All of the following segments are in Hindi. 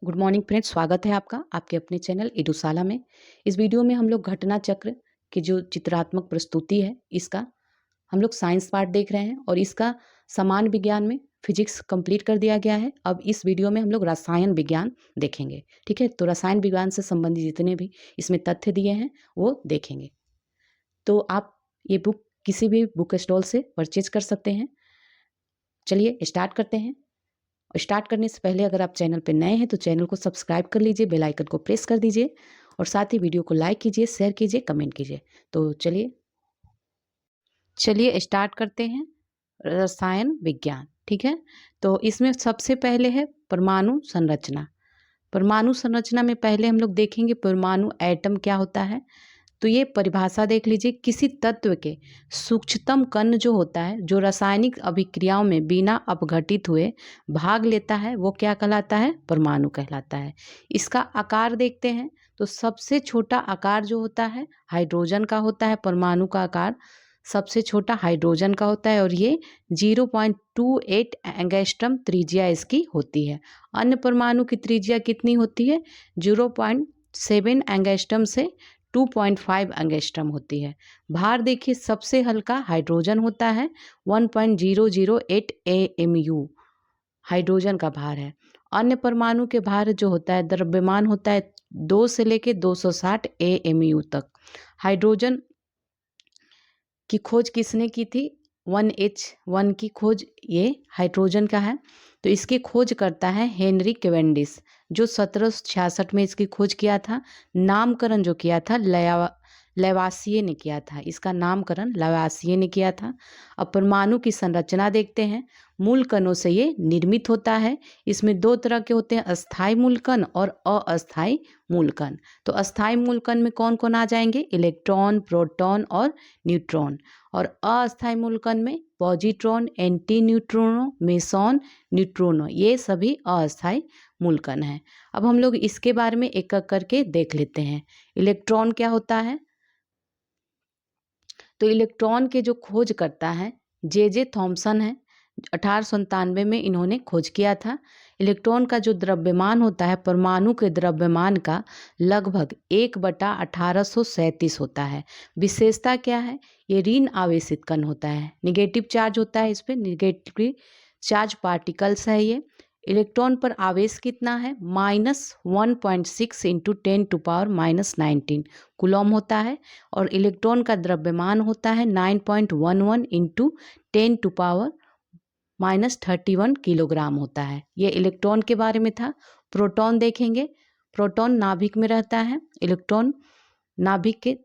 गुड मॉर्निंग फ्रेंड्स, स्वागत है आपका आपके अपने चैनल एडुशाला में। इस वीडियो में हम लोग घटना चक्र की जो चित्रात्मक प्रस्तुति है इसका हम लोग साइंस पार्ट देख रहे हैं और इसका समान विज्ञान में फिजिक्स कंप्लीट कर दिया गया है। अब इस वीडियो में हम लोग रसायन विज्ञान देखेंगे। ठीक है, तो रसायन विज्ञान से संबंधित जितने भी इसमें तथ्य दिए हैं वो देखेंगे। तो आप ये बुक किसी भी बुक स्टॉल से परचेज कर सकते हैं। चलिए स्टार्ट करते हैं। और स्टार्ट करने से पहले अगर आप चैनल पर नए हैं तो चैनल को सब्सक्राइब कर लीजिए, बेल आइकन को प्रेस कर दीजिए और साथ ही वीडियो को लाइक कीजिए, शेयर कीजिए, कमेंट कीजिए। तो चलिए स्टार्ट करते हैं रसायन विज्ञान। ठीक है, तो इसमें सबसे पहले है परमाणु संरचना। परमाणु संरचना में पहले हम लोग देखेंगे परमाणु एटम क्या होता है। तो ये परिभाषा देख लीजिए, किसी तत्व के सूक्ष्मतम कण जो होता है जो रासायनिक अभिक्रियाओं में बिना अपघटित हुए भाग लेता है वो क्या कहलाता है? परमाणु कहलाता है। इसका आकार देखते हैं तो सबसे छोटा आकार जो होता है हाइड्रोजन का होता है। परमाणु का आकार सबसे छोटा हाइड्रोजन का होता है और ये 0.28 एंगस्ट्रम त्रिज्या इसकी होती है। अन्य परमाणु की त्रिज्या कितनी होती है? 0.7 एंगस्ट्रम से 2.5 एंगस्ट्रम होती है। भार देखिए, सबसे हल्का हाइड्रोजन होता है, 1.008 AMU हाइड्रोजन का भार है। अन्य परमाणु के भार जो होता है द्रव्यमान होता है 2 से लेके 260 AMU तक। हाइड्रोजन की खोज किसने की थी? 1H1 की खोज ये हाइड्रोजन का है। तो इसकी खोज करता है हेनरी कैवेंडिश, जो 1766 में इसकी खोज किया था। नामकरण जो किया था लवासिये ने किया था। इसका नामकरण लवासिये ने किया था। अब परमाणु की संरचना देखते हैं। मूल कणों से ये निर्मित होता है। इसमें दो तरह के होते हैं, अस्थाई मूलकण और अस्थाई मूलकण। तो अस्थाई मूलकण में कौन कौन आ जाएंगे? इलेक्ट्रॉन, प्रोटॉन और न्यूट्रॉन। और अस्थाई मूलकण में positron, anti neutrino, meson, neutrino, ये सभी अस्थाई मूलकण हैं। अब हम लोग इसके बारे में एक एक करके देख लेते हैं। इलेक्ट्रॉन क्या होता है? तो इलेक्ट्रॉन के जो खोज करता है जे थॉमसन है। 1897 में इन्होंने खोज किया था। इलेक्ट्रॉन का जो द्रव्यमान होता है परमाणु के द्रव्यमान का लगभग 1/1837 होता है। विशेषता क्या है? ये ऋण आवेशित कण होता है, निगेटिव चार्ज होता है, इस पर निगेटिव चार्ज पार्टिकल्स है ये। इलेक्ट्रॉन पर आवेश कितना है? -1.6 इंटू 10⁻⁻19 कूलॉम होता है। और इलेक्ट्रॉन का द्रव्यमान होता है 9.11 इंटू 10⁻31 किलोग्राम होता है। ये इलेक्ट्रॉन के बारे में था। प्रोटॉन देखेंगे। प्रोटॉन नाभिक में रहता है। इलेक्ट्रॉन नाभिक के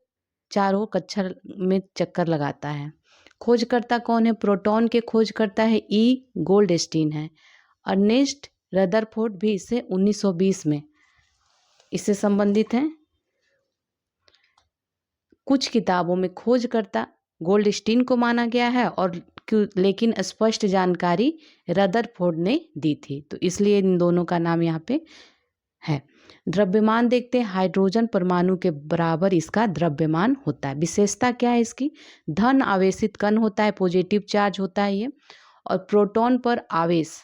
चारों कक्षा में चक्कर लगाता है। खोजकर्ता कौन है? प्रोटॉन के खोजकर्ता है गोल्डस्टीन है। अर्नेस्ट रदरफोर्ड भी इससे 1920 में इससे संबंधित हैं। कुछ किताबों में खोजकर्ता गोल्डस्टीन को माना गया है और लेकिन स्पष्ट जानकारी रदरफोर्ड ने दी थी, तो इसलिए इन दोनों का नाम यहाँ पे है। द्रव्यमान देखते हैं। हाइड्रोजन परमाणु के बराबर इसका द्रव्यमान होता है। विशेषता क्या है इसकी? धन आवेशित कण होता है, पॉजिटिव चार्ज होता है ये। और प्रोटॉन पर आवेश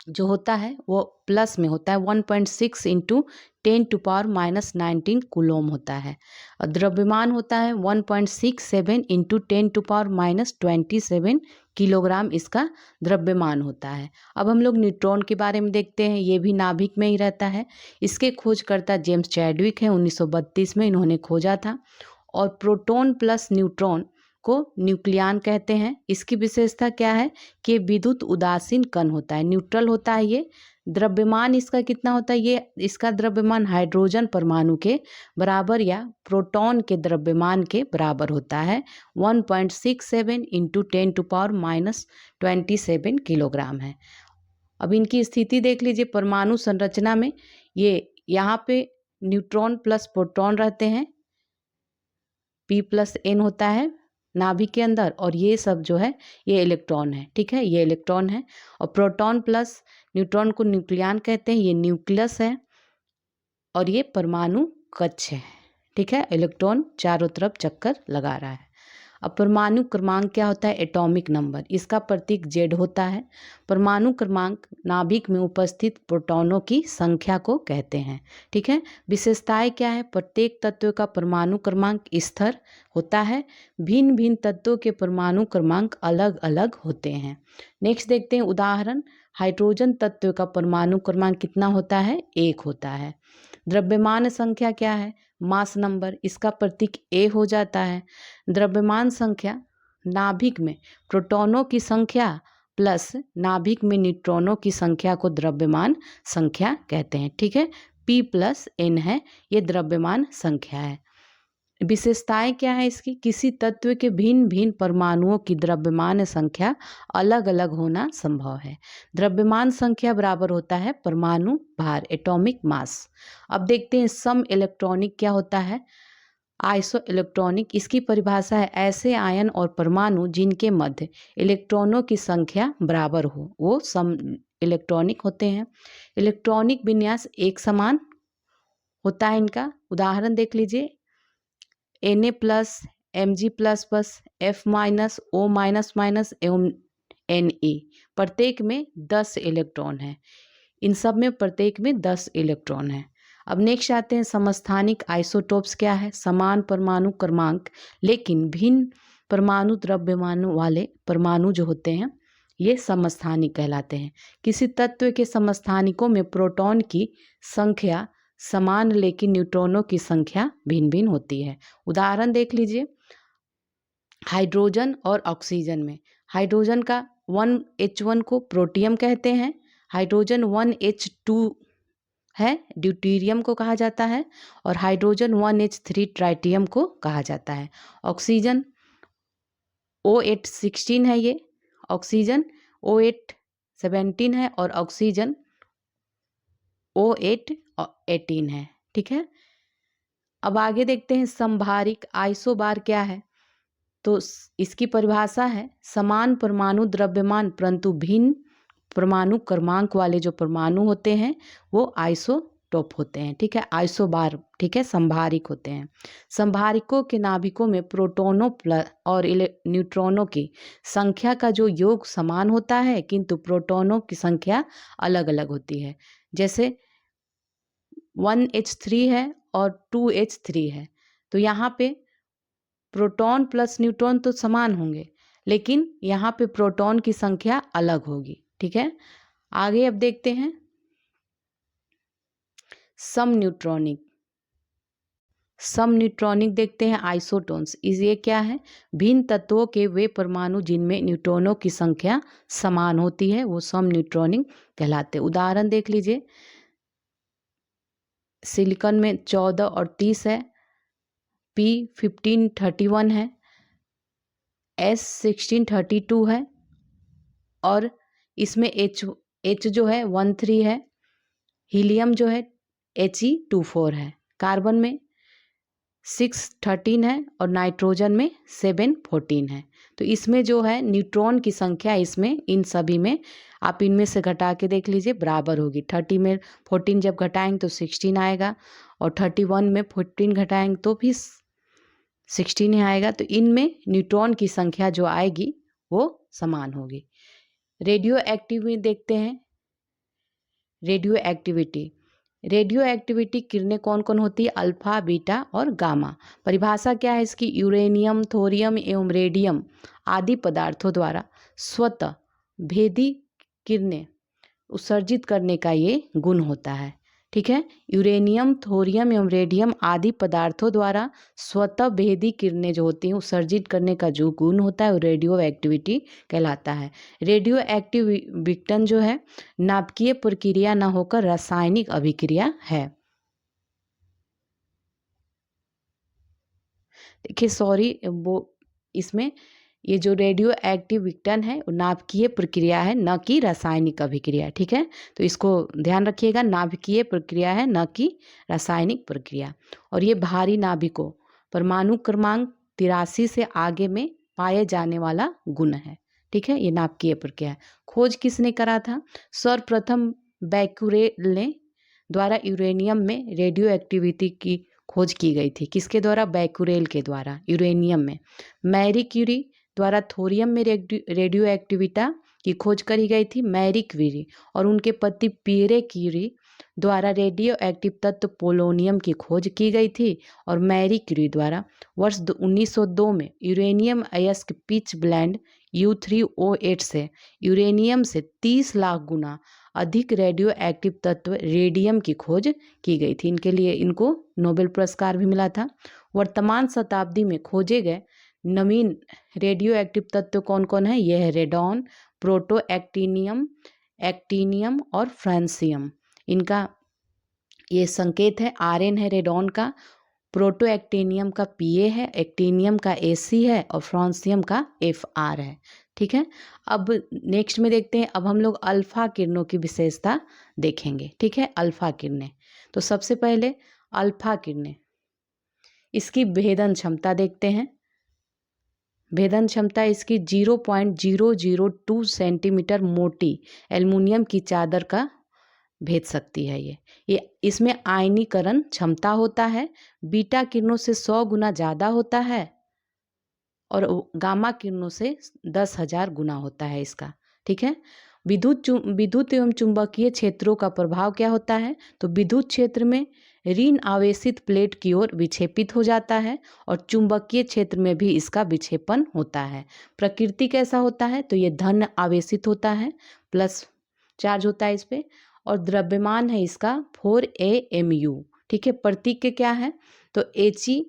जो होता है वो प्लस में होता है, 1.6 इंटू 10⁻⁻19 कूलॉम होता है। और द्रव्यमान होता है 1.67 इंटू 10⁻27 किलोग्राम इसका द्रव्यमान होता है। अब हम लोग न्यूट्रॉन के बारे में देखते हैं। ये भी नाभिक में ही रहता है। इसके खोजकर्ता जेम्स चैडविक हैं, 1932 में इन्होंने खोजा था। और प्रोटॉन प्लस न्यूट्रॉन को न्यूक्लियन कहते हैं। इसकी विशेषता क्या है कि विद्युत उदासीन कण होता है, न्यूट्रल होता है ये। द्रव्यमान इसका कितना होता है? ये इसका द्रव्यमान हाइड्रोजन परमाणु के बराबर या प्रोटॉन के द्रव्यमान के बराबर होता है, 1.67 इंटू 10⁻⁻27 किलोग्राम है। अब इनकी स्थिति देख लीजिए। परमाणु संरचना में ये यहाँ पे न्यूट्रॉन प्लस प्रोटॉन रहते हैं, P+N होता है नाभिक के अंदर, और ये सब जो है ये इलेक्ट्रॉन है। ठीक है, ये इलेक्ट्रॉन है। और प्रोटॉन प्लस न्यूट्रॉन को न्यूक्लियन कहते हैं। ये न्यूक्लियस है और ये परमाणु कक्ष है। ठीक है, इलेक्ट्रॉन चारों तरफ चक्कर लगा रहा है। अब परमाणु क्रमांक क्या होता है? एटॉमिक नंबर, इसका प्रतीक Z होता है। परमाणु क्रमांक नाभिक में उपस्थित प्रोटॉनों की संख्या को कहते हैं। ठीक है, विशेषताएं क्या है? प्रत्येक तत्व का परमाणु क्रमांक स्थिर होता है, भिन्न भिन्न तत्वों के परमाणु क्रमांक अलग अलग होते हैं। नेक्स्ट देखते हैं उदाहरण। हाइड्रोजन तत्व का परमाणु क्रमांक कितना होता है? 1 होता है। द्रव्यमान संख्या क्या है? मास नंबर, इसका प्रतीक A हो जाता है। द्रव्यमान संख्या नाभिक में प्रोटॉनों की संख्या प्लस नाभिक में न्यूट्रॉनों की संख्या को द्रव्यमान संख्या कहते हैं। ठीक है, P + N है, ये द्रव्यमान संख्या है। विशेषताएं क्या है इसकी? किसी तत्व के भिन्न भिन्न परमाणुओं की द्रव्यमान संख्या अलग अलग होना संभव है। द्रव्यमान संख्या बराबर होता है परमाणु भार, एटॉमिक मास। अब देखते हैं सम इलेक्ट्रॉनिक क्या होता है? आइसो इलेक्ट्रॉनिक, इसकी परिभाषा है ऐसे आयन और परमाणु जिनके मध्य इलेक्ट्रॉनों की संख्या बराबर हो, वो सम इलेक्ट्रॉनिक होते हैं। इलेक्ट्रॉनिक विन्यास एक समान होता है इनका। उदाहरण देख लीजिए, Na+, Mg++, F-, O-, एवं Ne, प्रत्येक में 10 इलेक्ट्रॉन है। इन सब में प्रत्येक में 10 इलेक्ट्रॉन है। अब नेक्स्ट आते हैं समस्थानिक आइसोटोप्स क्या है? समान परमाणु क्रमांक लेकिन भिन्न परमाणु द्रव्यमान वाले परमाणु जो होते हैं ये समस्थानिक कहलाते हैं। किसी तत्व के समस्थानिकों में प्रोटॉन की संख्या समान लेकिन न्यूट्रॉनों की संख्या भिन्न भिन्न होती है। उदाहरण देख लीजिए, हाइड्रोजन और ऑक्सीजन में हाइड्रोजन का 1H1 को प्रोटियम कहते हैं, हाइड्रोजन 1H2 है ड्यूटेरियम को कहा जाता है, और हाइड्रोजन 1H3 ट्राइटियम को कहा जाता है। ऑक्सीजन O816 है, ये ऑक्सीजन O817 है और ऑक्सीजन O818 है। ठीक है, अब आगे देखते हैं संभारिक आइसोबार क्या है? तो इसकी परिभाषा है समान परमाणु द्रव्यमान परंतु भिन्न परमाणु क्रमांक वाले जो परमाणु होते हैं वो आइसोटोप होते हैं। ठीक है, आइसोबार, ठीक है, संभारिक होते हैं। संभारिकों के नाभिकों में प्रोटॉनों और न्यूट्रॉनों की संख्या का जो योग समान होता है किंतु प्रोटॉनों की संख्या अलग अलग होती है। जैसे 1H3 है और 2H3 है, तो यहाँ पे प्रोटॉन प्लस न्यूट्रॉन तो समान होंगे लेकिन यहाँ पे प्रोटॉन की संख्या अलग होगी। ठीक है, आगे अब देखते हैं सम न्यूट्रॉनिक देखते हैं आइसोटोन्स। ये क्या है? भिन्न तत्वों के वे परमाणु जिनमें न्यूट्रॉनों की संख्या समान होती है वो सम न्यूट्रॉनिक कहलाते हैं। उदाहरण देख लीजिए, सिलिकॉन में 14 और 30 है, P1531 है, S1632 है और इसमें H जो है 13 है, हीलियम जो है He24 है, कार्बन में 613 है और नाइट्रोजन में 714 है। तो इसमें जो है न्यूट्रॉन की संख्या इसमें इन सभी में आप इनमें से घटा के देख लीजिए बराबर होगी। 30 में 14 जब घटाएंगे तो 16 आएगा और 31 में 14 घटाएंगे तो भी 16 ही आएगा। तो इनमें न्यूट्रॉन की संख्या जो आएगी वो समान होगी। रेडियो एक्टिव में देखते हैं रेडियो एक्टिविटी किरणें कौन कौन होती है? अल्फा, बीटा और गामा। परिभाषा क्या है इसकी? यूरेनियम, थोरियम एवं रेडियम आदि पदार्थों द्वारा स्वतः भेदी किरणें उत्सर्जित करने का ये गुण होता है। ठीक है, यूरेनियम, थोरियम एवं रेडियम आदि पदार्थों द्वारा स्वतः भेदी किरणें जो होती हैं उत्सर्जित करने का जो गुण होता है वो रेडियो एक्टिविटी कहलाता है। रेडियो एक्टिव विघटन जो है नाभिकीय प्रक्रिया न होकर रासायनिक अभिक्रिया है। देखिए वो इसमें ये जो रेडियो एक्टिव विघटन है वो नाभिकीय प्रक्रिया है न कि रासायनिक अभिक्रिया। ठीक है, तो इसको ध्यान रखिएगा, नाभिकीय प्रक्रिया है न कि रासायनिक प्रक्रिया। और ये भारी नाभिकों परमाणु क्रमांक 83 से आगे में पाए जाने वाला गुण है। ठीक है, ये नाभिकीय प्रक्रिया है। खोज किसने करा था? सर्वप्रथम बैक्यूरेल ने द्वारा यूरेनियम में रेडियो एक्टिविटी की खोज की गई थी। किसके द्वारा? बैकुरेल के द्वारा, यूरेनियम में। मैरी क्यूरी द्वारा थोरियम में रेडियो एक्टिविटा की खोज करी गई थी, मैरी क्यूरी। और उनके पति पियरे क्यूरी द्वारा रेडियो एक्टिव तत्व पोलोनियम की खोज की गई थी। और मैरी क्यूरी द्वारा वर्ष 1902 में यूरेनियम अयस्क पिच ब्लेंड U3O8 से यूरेनियम से 30 लाख गुना अधिक रेडियो एक्टिव तत्व रेडियम की खोज की गई थी। इनको नोबेल पुरस्कार भी मिला था। वर्तमान शताब्दी में खोजे गए नवीन रेडियो एक्टिव तत्व कौन कौन है? यह है रेडॉन, प्रोटो एक्टिनियम, एक्टिनियम और फ्रांसियम। इनका ये संकेत है, Rn है रेडॉन का, प्रोटो एक्टिनियम का Pa है, एक्टिनियम का Ac है और फ्रांसियम का Fr है। ठीक है, अब नेक्स्ट में देखते हैं। अब हम लोग अल्फा किरणों की विशेषता देखेंगे। ठीक है, अल्फा किरणें। तो सबसे पहले अल्फा किरणें, इसकी भेदन क्षमता देखते हैं। भेदन क्षमता इसकी 0.002 सेंटीमीटर मोटी एल्युमिनियम की चादर का भेद सकती है। ये इसमें आयनीकरण क्षमता होता है, बीटा किरणों से 100 गुना ज़्यादा होता है और गामा किरणों से 10,000 गुना होता है इसका। ठीक है, विद्युत एवं चुंबकीय क्षेत्रों का प्रभाव क्या होता है? तो विद्युत क्षेत्र में ऋण आवेशित प्लेट की ओर विक्षेपित हो जाता है और चुंबकीय क्षेत्र में भी इसका विक्षेपण होता है। प्रकृति कैसा होता है? तो ये धन आवेशित होता है, प्लस चार्ज होता है इस पर। और द्रव्यमान है इसका 4AMU। ठीक है, प्रतीक क्या है? तो He,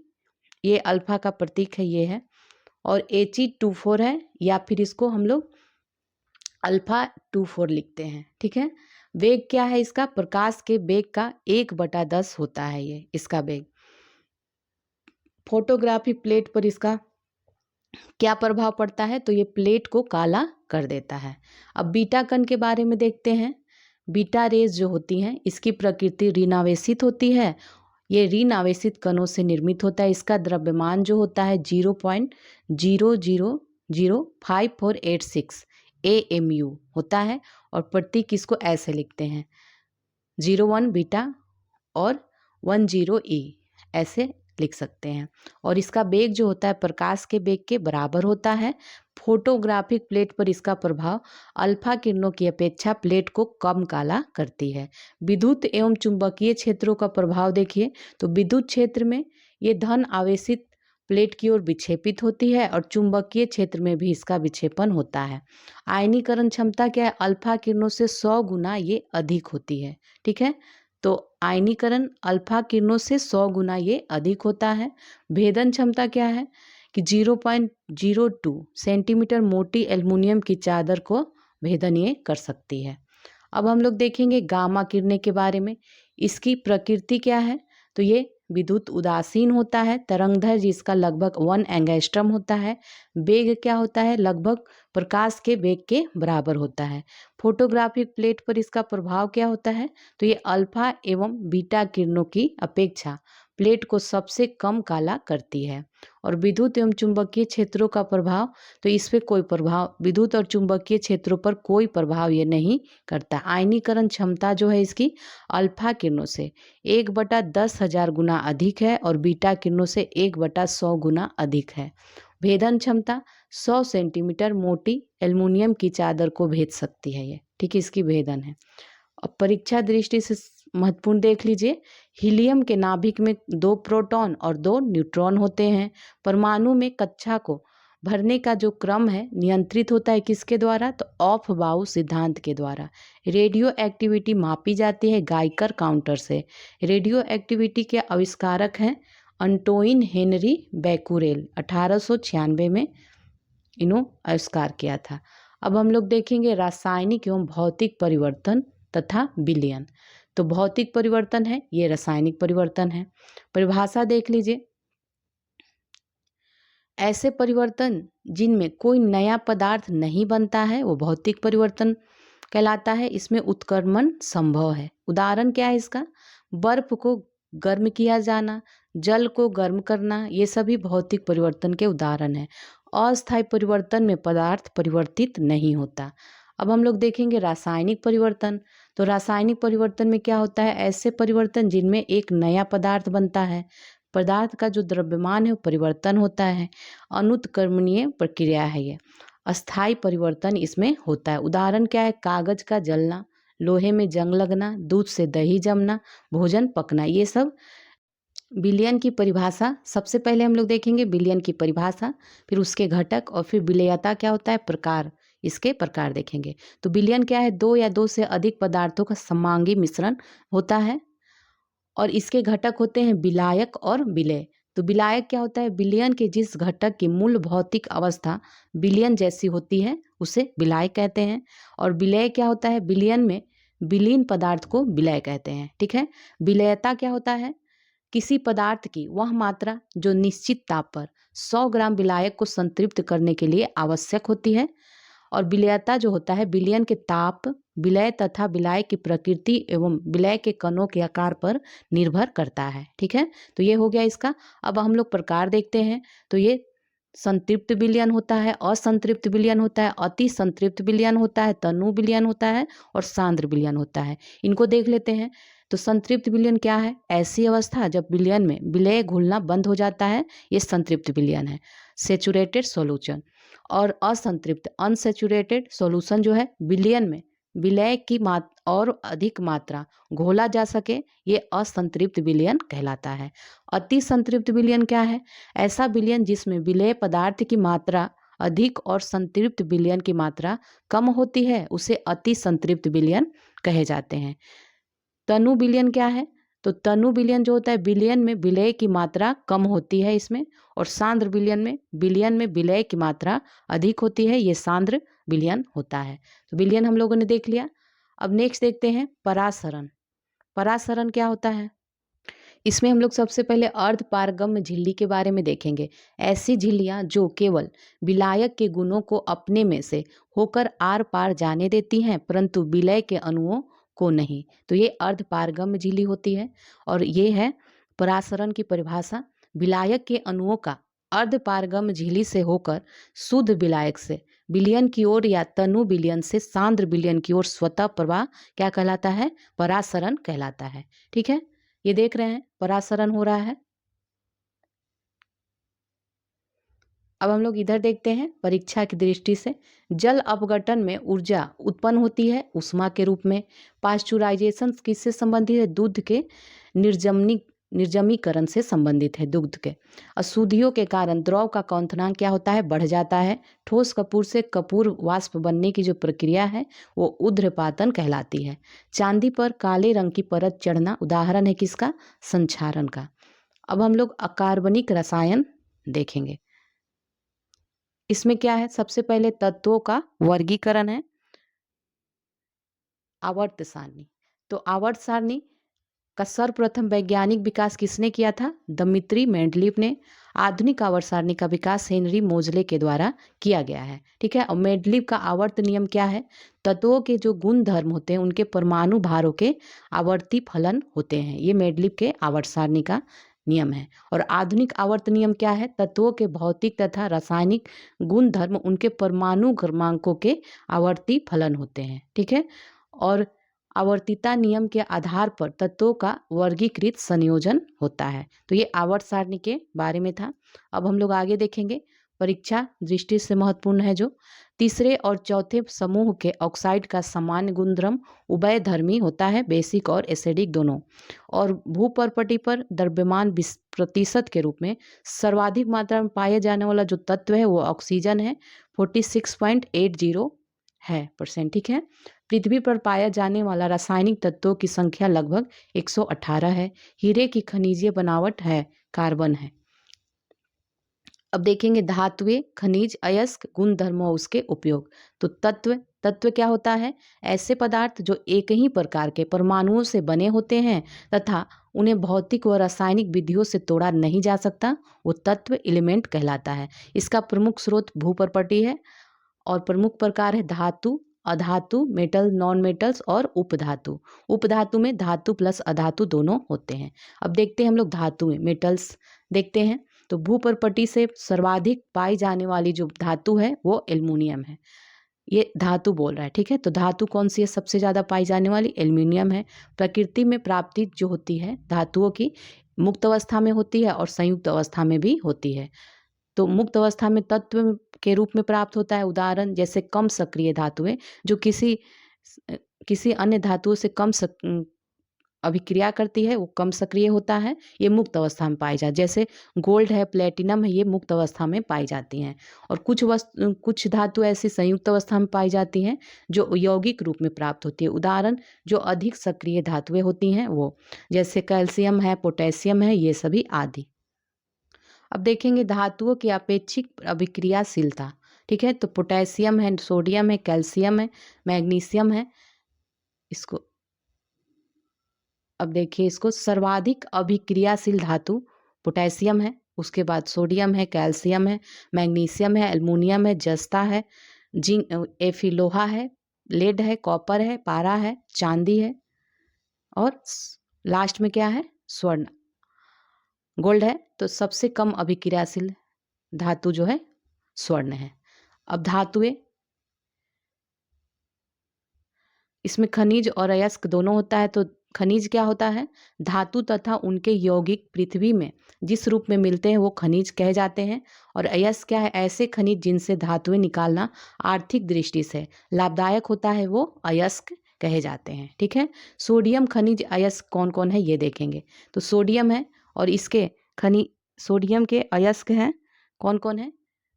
ये अल्फा का प्रतीक है, ये है। और He24 है, या फिर इसको हम लोग अल्फा 24 लिखते हैं। ठीक है, वेग क्या है इसका? प्रकाश के वेग का 1/10 होता है ये इसका वेग। फोटोग्राफी प्लेट पर इसका क्या प्रभाव पड़ता है? तो ये प्लेट को काला कर देता है। अब बीटा कण के बारे में देखते हैं। बीटा रेज जो होती हैं, इसकी प्रकृति ऋणावेशित होती है। ये ऋण आवेशित कणों से निर्मित होता है। इसका द्रव्यमान जो होता है 0.0005486 AMU होता है। और प्रतीक इसको ऐसे लिखते हैं, 01 बीटा और 10E ऐसे लिख सकते हैं। और इसका वेग जो होता है प्रकाश के वेग के बराबर होता है। फोटोग्राफिक प्लेट पर इसका प्रभाव अल्फा किरणों की अपेक्षा प्लेट को कम काला करती है। विद्युत एवं चुंबकीय क्षेत्रों का प्रभाव देखिए। तो विद्युत क्षेत्र में ये धन आवेशित प्लेट की ओर विक्षेपित होती है और चुंबकीय क्षेत्र में भी इसका विक्षेपण होता है। आयनीकरण क्षमता क्या है? अल्फा किरणों से 100 गुना ये अधिक होती है। ठीक है, तो आयनीकरण अल्फा किरणों से 100 गुना ये अधिक होता है। भेदन क्षमता क्या है? कि 0.02 सेंटीमीटर मोटी एल्युमिनियम की चादर को भेदन ये कर सकती है। अब हम लोग देखेंगे गामा किरणें के बारे में। इसकी प्रकृति क्या है? तो ये विद्युत उदासीन होता है। तरंगदैर्घ्य जिसका लगभग 1 एंगस्ट्रॉम होता है। वेग क्या होता है? लगभग प्रकाश के वेग के बराबर होता है। फोटोग्राफिक प्लेट पर इसका प्रभाव क्या होता है? तो ये अल्फा एवं बीटा किरणों की अपेक्षा प्लेट को सबसे कम काला करती है। और विद्युत एवं चुंबकीय क्षेत्रों का प्रभाव, तो इस पर कोई प्रभाव, विद्युत और चुंबकीय क्षेत्रों पर कोई प्रभाव ये नहीं करता। आयनीकरण क्षमता जो है इसकी अल्फा किरणों से 1/10,000 गुना अधिक है और बीटा किरणों से 1/100 गुना अधिक है। भेदन क्षमता 100 सेंटीमीटर मोटी एल्युमिनियम की चादर को भेद सकती है ये। ठीक है, इसकी भेदन है। अब परीक्षा दृष्टि से महत्वपूर्ण देख लीजिए। हीलियम के नाभिक में 2 प्रोटॉन और 2 न्यूट्रॉन होते हैं। परमाणु में कक्षा को भरने का जो क्रम है नियंत्रित होता है किसके द्वारा? तो ऑफ बाउ सिद्धांत के द्वारा। रेडियो एक्टिविटी मापी जाती है गाइकर काउंटर से। रेडियो एक्टिविटी के आविष्कारक हैं अंटोइन हेनरी बैकुरेल। 1896 में इन्होंने आविष्कार किया था। अब हम लोग देखेंगे रासायनिक एवं भौतिक परिवर्तन तथा विलयन। तो भौतिक परिवर्तन है, ये रासायनिक परिवर्तन है। परिभाषा देख लीजिए। ऐसे परिवर्तन जिनमें कोई नया पदार्थ नहीं बनता है वो भौतिक परिवर्तन कहलाता है। इसमें उत्क्रमण संभव है। उदाहरण क्या है इसका? बर्फ को गर्म किया जाना, जल को गर्म करना, ये सभी भौतिक परिवर्तन के उदाहरण हैं। अस्थायी परिवर्तन में पदार्थ परिवर्तित नहीं होता। अब हम लोग देखेंगे रासायनिक परिवर्तन। तो रासायनिक परिवर्तन में क्या होता है, ऐसे परिवर्तन जिनमें एक नया पदार्थ बनता है, पदार्थ का जो द्रव्यमान है वो परिवर्तन होता है, अनुत्क्रमणीय प्रक्रिया है ये। अस्थायी परिवर्तन इसमें होता है। उदाहरण क्या है, कागज का जलना, लोहे में जंग लगना, दूध से दही जमना, भोजन पकना, ये सब विलयन की परिभाषा। सबसे पहले हम लोग देखेंगे विलयन की परिभाषा, फिर उसके घटक, और फिर विलेयता क्या होता है, प्रकार, इसके प्रकार देखेंगे। तो विलयन क्या है, दो या दो से अधिक पदार्थों का समांगी मिश्रण होता है, और इसके घटक होते हैं विलायक और विलेय। तो विलायक क्या होता है, विलयन के जिस घटक की मूल भौतिक अवस्था विलयन जैसी होती है उसे विलायक कहते हैं। और विलेय क्या होता है, विलयन में विलीन पदार्थ को विलेय कहते हैं। ठीक है। विलेयता क्या होता है, किसी पदार्थ की वह मात्रा जो निश्चित ताप पर 100 ग्राम विलायक को संतृप्त करने के लिए आवश्यक होती है। और विलेयता जो होता है, विलयन के ताप, विलय तथा विलाय की प्रकृति एवं विलय के कणों के आकार पर निर्भर करता है। ठीक है। तो ये हो गया इसका। अब हम लोग प्रकार देखते हैं। तो ये संतृप्त विलयन होता है, असंतृप्त विलयन होता है, अति संतृप्त विलयन होता है, तनु विलयन होता है, और सांद्र विलयन होता है। इनको देख लेते हैं। तो संतृप्त विलयन क्या है, ऐसी अवस्था जब विलयन में विलय घुलना बंद हो जाता है, ये संतृप्त विलयन है, सेचुरेटेड सॉल्यूशन। और असंतृप्त अनसेचुरेटेड सॉल्यूशन जो है, विलयन में विलय की और अधिक मात्रा घोला जा सके, ये असंतृप्त विलयन कहलाता है। अति संतृप्त विलयन क्या है, ऐसा विलयन जिसमें विलेय पदार्थ की मात्रा अधिक और संतृप्त विलयन की मात्रा कम होती है, उसे अति संतृप्त विलयन कहे जाते हैं। तनु विलयन क्या है, तो तनु विलयन जो होता है, विलयन में विलेय की मात्रा कम होती है इसमें, और सांद्र विलयन में विलेय की मात्रा अधिक होती है, ये सांद्र विलयन होता है। तो विलयन हम लोगों ने देख लिया। अब नेक्स्ट देखते हैं परासरण। परासरण क्या होता है, इसमें हम लोग सबसे पहले अर्ध पारगम्य झिल्ली के बारे में देखेंगे। ऐसी झिल्लियाँ जो केवल विलायक के गुणों को अपने में से होकर आर पार जाने देती हैं, परंतु विलय के अणुओं को नहीं, तो ये अर्ध पारगम्य झिल्ली होती है। और ये है परासरण की परिभाषा, विलायक के अणुओं का अर्ध पारगम्य झिल्ली से होकर शुद्ध विलायक से विलयन की ओर या तनु विलयन से सांद्र विलयन की ओर स्वतः प्रवाह क्या कहलाता है, परासरण कहलाता है। ठीक है। ये देख रहे हैं परासरण हो रहा है। अब हम लोग इधर देखते हैं परीक्षा की दृष्टि से। जल अपघटन में ऊर्जा उत्पन्न होती है उष्मा के रूप में। पाश्चुराइजेशन किससे संबंधित है, दूध के निर्जमीकरण से संबंधित है, दुग्ध के। अशुद्धियों के कारण द्रव का क्वथनांक क्या होता है, बढ़ जाता है। ठोस कपूर से कपूर वाष्प बनने की जो प्रक्रिया है वो ऊर्ध्वपातन कहलाती है। चांदी पर काले रंग की परत चढ़ना उदाहरण है किसका, संक्षारण का। अब हम लोग अकार्बनिक रसायन देखेंगे। इसमें क्या है, सबसे पहले तत्वों का वर्गीकरण है। आवर्त सारणी, तो आवर्त सारणी का सर्वप्रथम वैज्ञानिक विकास किसने किया था, दमित्री मेंडलीव ने। आधुनिक आवर्त सारणी का विकास हेनरी मोजले के द्वारा किया गया है। ठीक है। और मेंडलीव का आवर्त नियम क्या है, तत्वों के जो गुण धर्म होते हैं उनके परमाणु भारों के आवर्ती फलन होते हैं, ये मेंडलीव के आवर्त सारणी का नियम है। और आधुनिक आवर्त नियम क्या है, तत्वों के भौतिक तथा रासायनिक गुण धर्म उनके परमाणु क्रमांकों के आवर्ती फलन होते हैं। ठीक है। और आवर्तिता नियम के आधार पर तत्वों का वर्गीकृत संयोजन होता है। तो ये आवर्त सारणी के बारे में था। अब हम लोग आगे देखेंगे, परीक्षा दृष्टि से महत्वपूर्ण है जो तीसरे और चौथे समूह के ऑक्साइड का सामान्य गुणधर्म उभयधर्मी होता है, बेसिक और एसिडिक दोनों। और भूपर्पटी पर द्रव्यमान 20% के रूप में सर्वाधिक मात्रा में पाया जाने वाला जो तत्व है वो ऑक्सीजन है, 46.80 है %। ठीक है। पृथ्वी पर पाया जाने वाला रासायनिक तत्वों की संख्या लगभग 118 है। हीरे की खनिजीय बनावट है, कार्बन है। अब देखेंगे धातुएं, खनिज, अयस्क, गुण धर्मों, उसके उपयोग। तो तत्व क्या होता है, ऐसे पदार्थ जो एक ही प्रकार के परमाणुओं से बने होते हैं तथा उन्हें भौतिक व रासायनिक विधियों से तोड़ा नहीं जा सकता, वो तत्व एलिमेंट कहलाता है। इसका प्रमुख स्रोत भूपर्पटी है और प्रमुख प्रकार है धातु, अधातु, मेटल, नॉन मेटल्स और उपधातु। उपधातु में धातु प्लस अधातु दोनों होते हैं। अब देखते हैं हम लोग धातु में मेटल्स देखते हैं। तो भूपर्पटी से सर्वाधिक पाई जाने वाली जो धातु है वो एल्युमिनियम है। ये धातु बोल रहा है, ठीक है। तो धातु कौन सी है सबसे ज़्यादा पाई जाने वाली? एल्युमिनियम है। प्रकृति में प्राप्ति जो होती है धातुओं की, मुक्त अवस्था में होती है और संयुक्त अवस्था में भी होती है। तो मुक्त अवस्था में तत्व के रूप में प्राप्त होता है, उदाहरण जैसे कम सक्रिय धातुएं जो किसी अन्य धातुओं से कम अभिक्रिया करती है, वो कम सक्रिय होता है, ये मुक्त अवस्था में पाई जाती, जैसे गोल्ड है, प्लेटिनम है, ये मुक्त अवस्था में पाई जाती हैं। और कुछ धातु ऐसी संयुक्त अवस्था में पाई जाती हैं जो यौगिक रूप में प्राप्त होती है, उदाहरण जो अधिक सक्रिय धातुएं होती हैं वो, जैसे कैल्शियम है, पोटेशियम है, ये सभी आदि। अब देखेंगे धातुओं की अपेक्षिक अभिक्रियाशीलता, ठीक है। तो पोटेशियम है, सोडियम है, कैल्शियम है, मैग्नीशियम है। इसको अब देखिए, इसको सर्वाधिक अभिक्रियाशील धातु पोटेशियम है, उसके बाद सोडियम है, कैल्शियम है, मैग्नीशियम है, एल्युमिनियम है, जस्ता है, जिंक, एफी लोहा है, लेड है, कॉपर है, पारा है, चांदी है, और लास्ट में क्या है? स्वर्ण, गोल्ड है। तो सबसे कम अभिक्रियाशील धातु जो है स्वर्ण है। अब धातुएं, इसमें खनिज और अयस्क दोनों होता है। तो खनिज क्या होता है? धातु तथा उनके यौगिक पृथ्वी में जिस रूप में मिलते हैं वो खनिज कहे जाते हैं। और अयस्क क्या है? ऐसे खनिज जिनसे धातुएं निकालना आर्थिक दृष्टि से लाभदायक होता है, वो अयस्क कहे जाते हैं, ठीक है। सोडियम खनिज अयस्क कौन कौन है ये देखेंगे। तो सोडियम है और इसके सोडियम के अयस्क हैं कौन कौन है?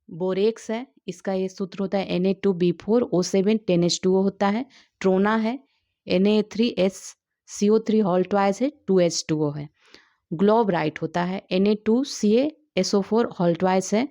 बोरेक्स है, इसका ये सूत्र होता है Na2B4O7 10H2O होता है। ट्रोना है, Na3SCO3 हॉल ट्वाइस है, 2H2O है। ग्लोबराइट होता है, Na2CaSO4 हॉल ट्वाइस है,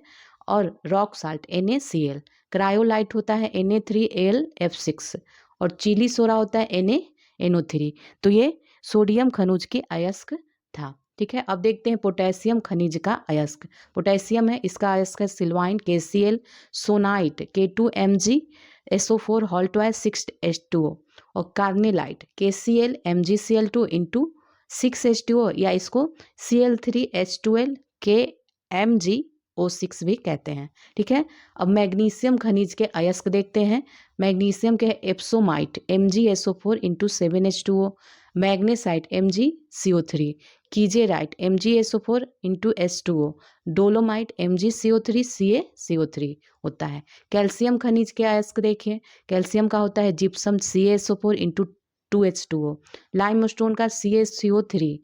और रॉक साल्ट NaCl। क्रायोलाइट होता है Na3AlF6, और चिली सोरा होता है NaNO3। तो ये सोडियम खनिज की अयस्क था, ठीक है। अब देखते हैं पोटेशियम खनिज का अयस्क। पोटेशियम है, इसका अयस्क है सिल्वाइन KCl, सोनाइट K2MgSO4 hall twice 6H2O, और carnallite KCl MgCl2 into 6H2O, या इसको Cl3H12 KMgO6 भी कहते हैं, ठीक है। अब मैग्नीशियम खनिज के अयस्क देखते हैं। मैग्नीशियम के एप्सोमाइट MgSO4 into 7H2O, magnesite MgCO3, कीजेराइट MgSO4 into H2O, dolomite MgCO3 CaCO3 होता है। कैल्शियम खनिज के अयस्क देखिए। कैल्शियम का होता है gypsum CaSO4 into 2H2O, limestone का CaCO3,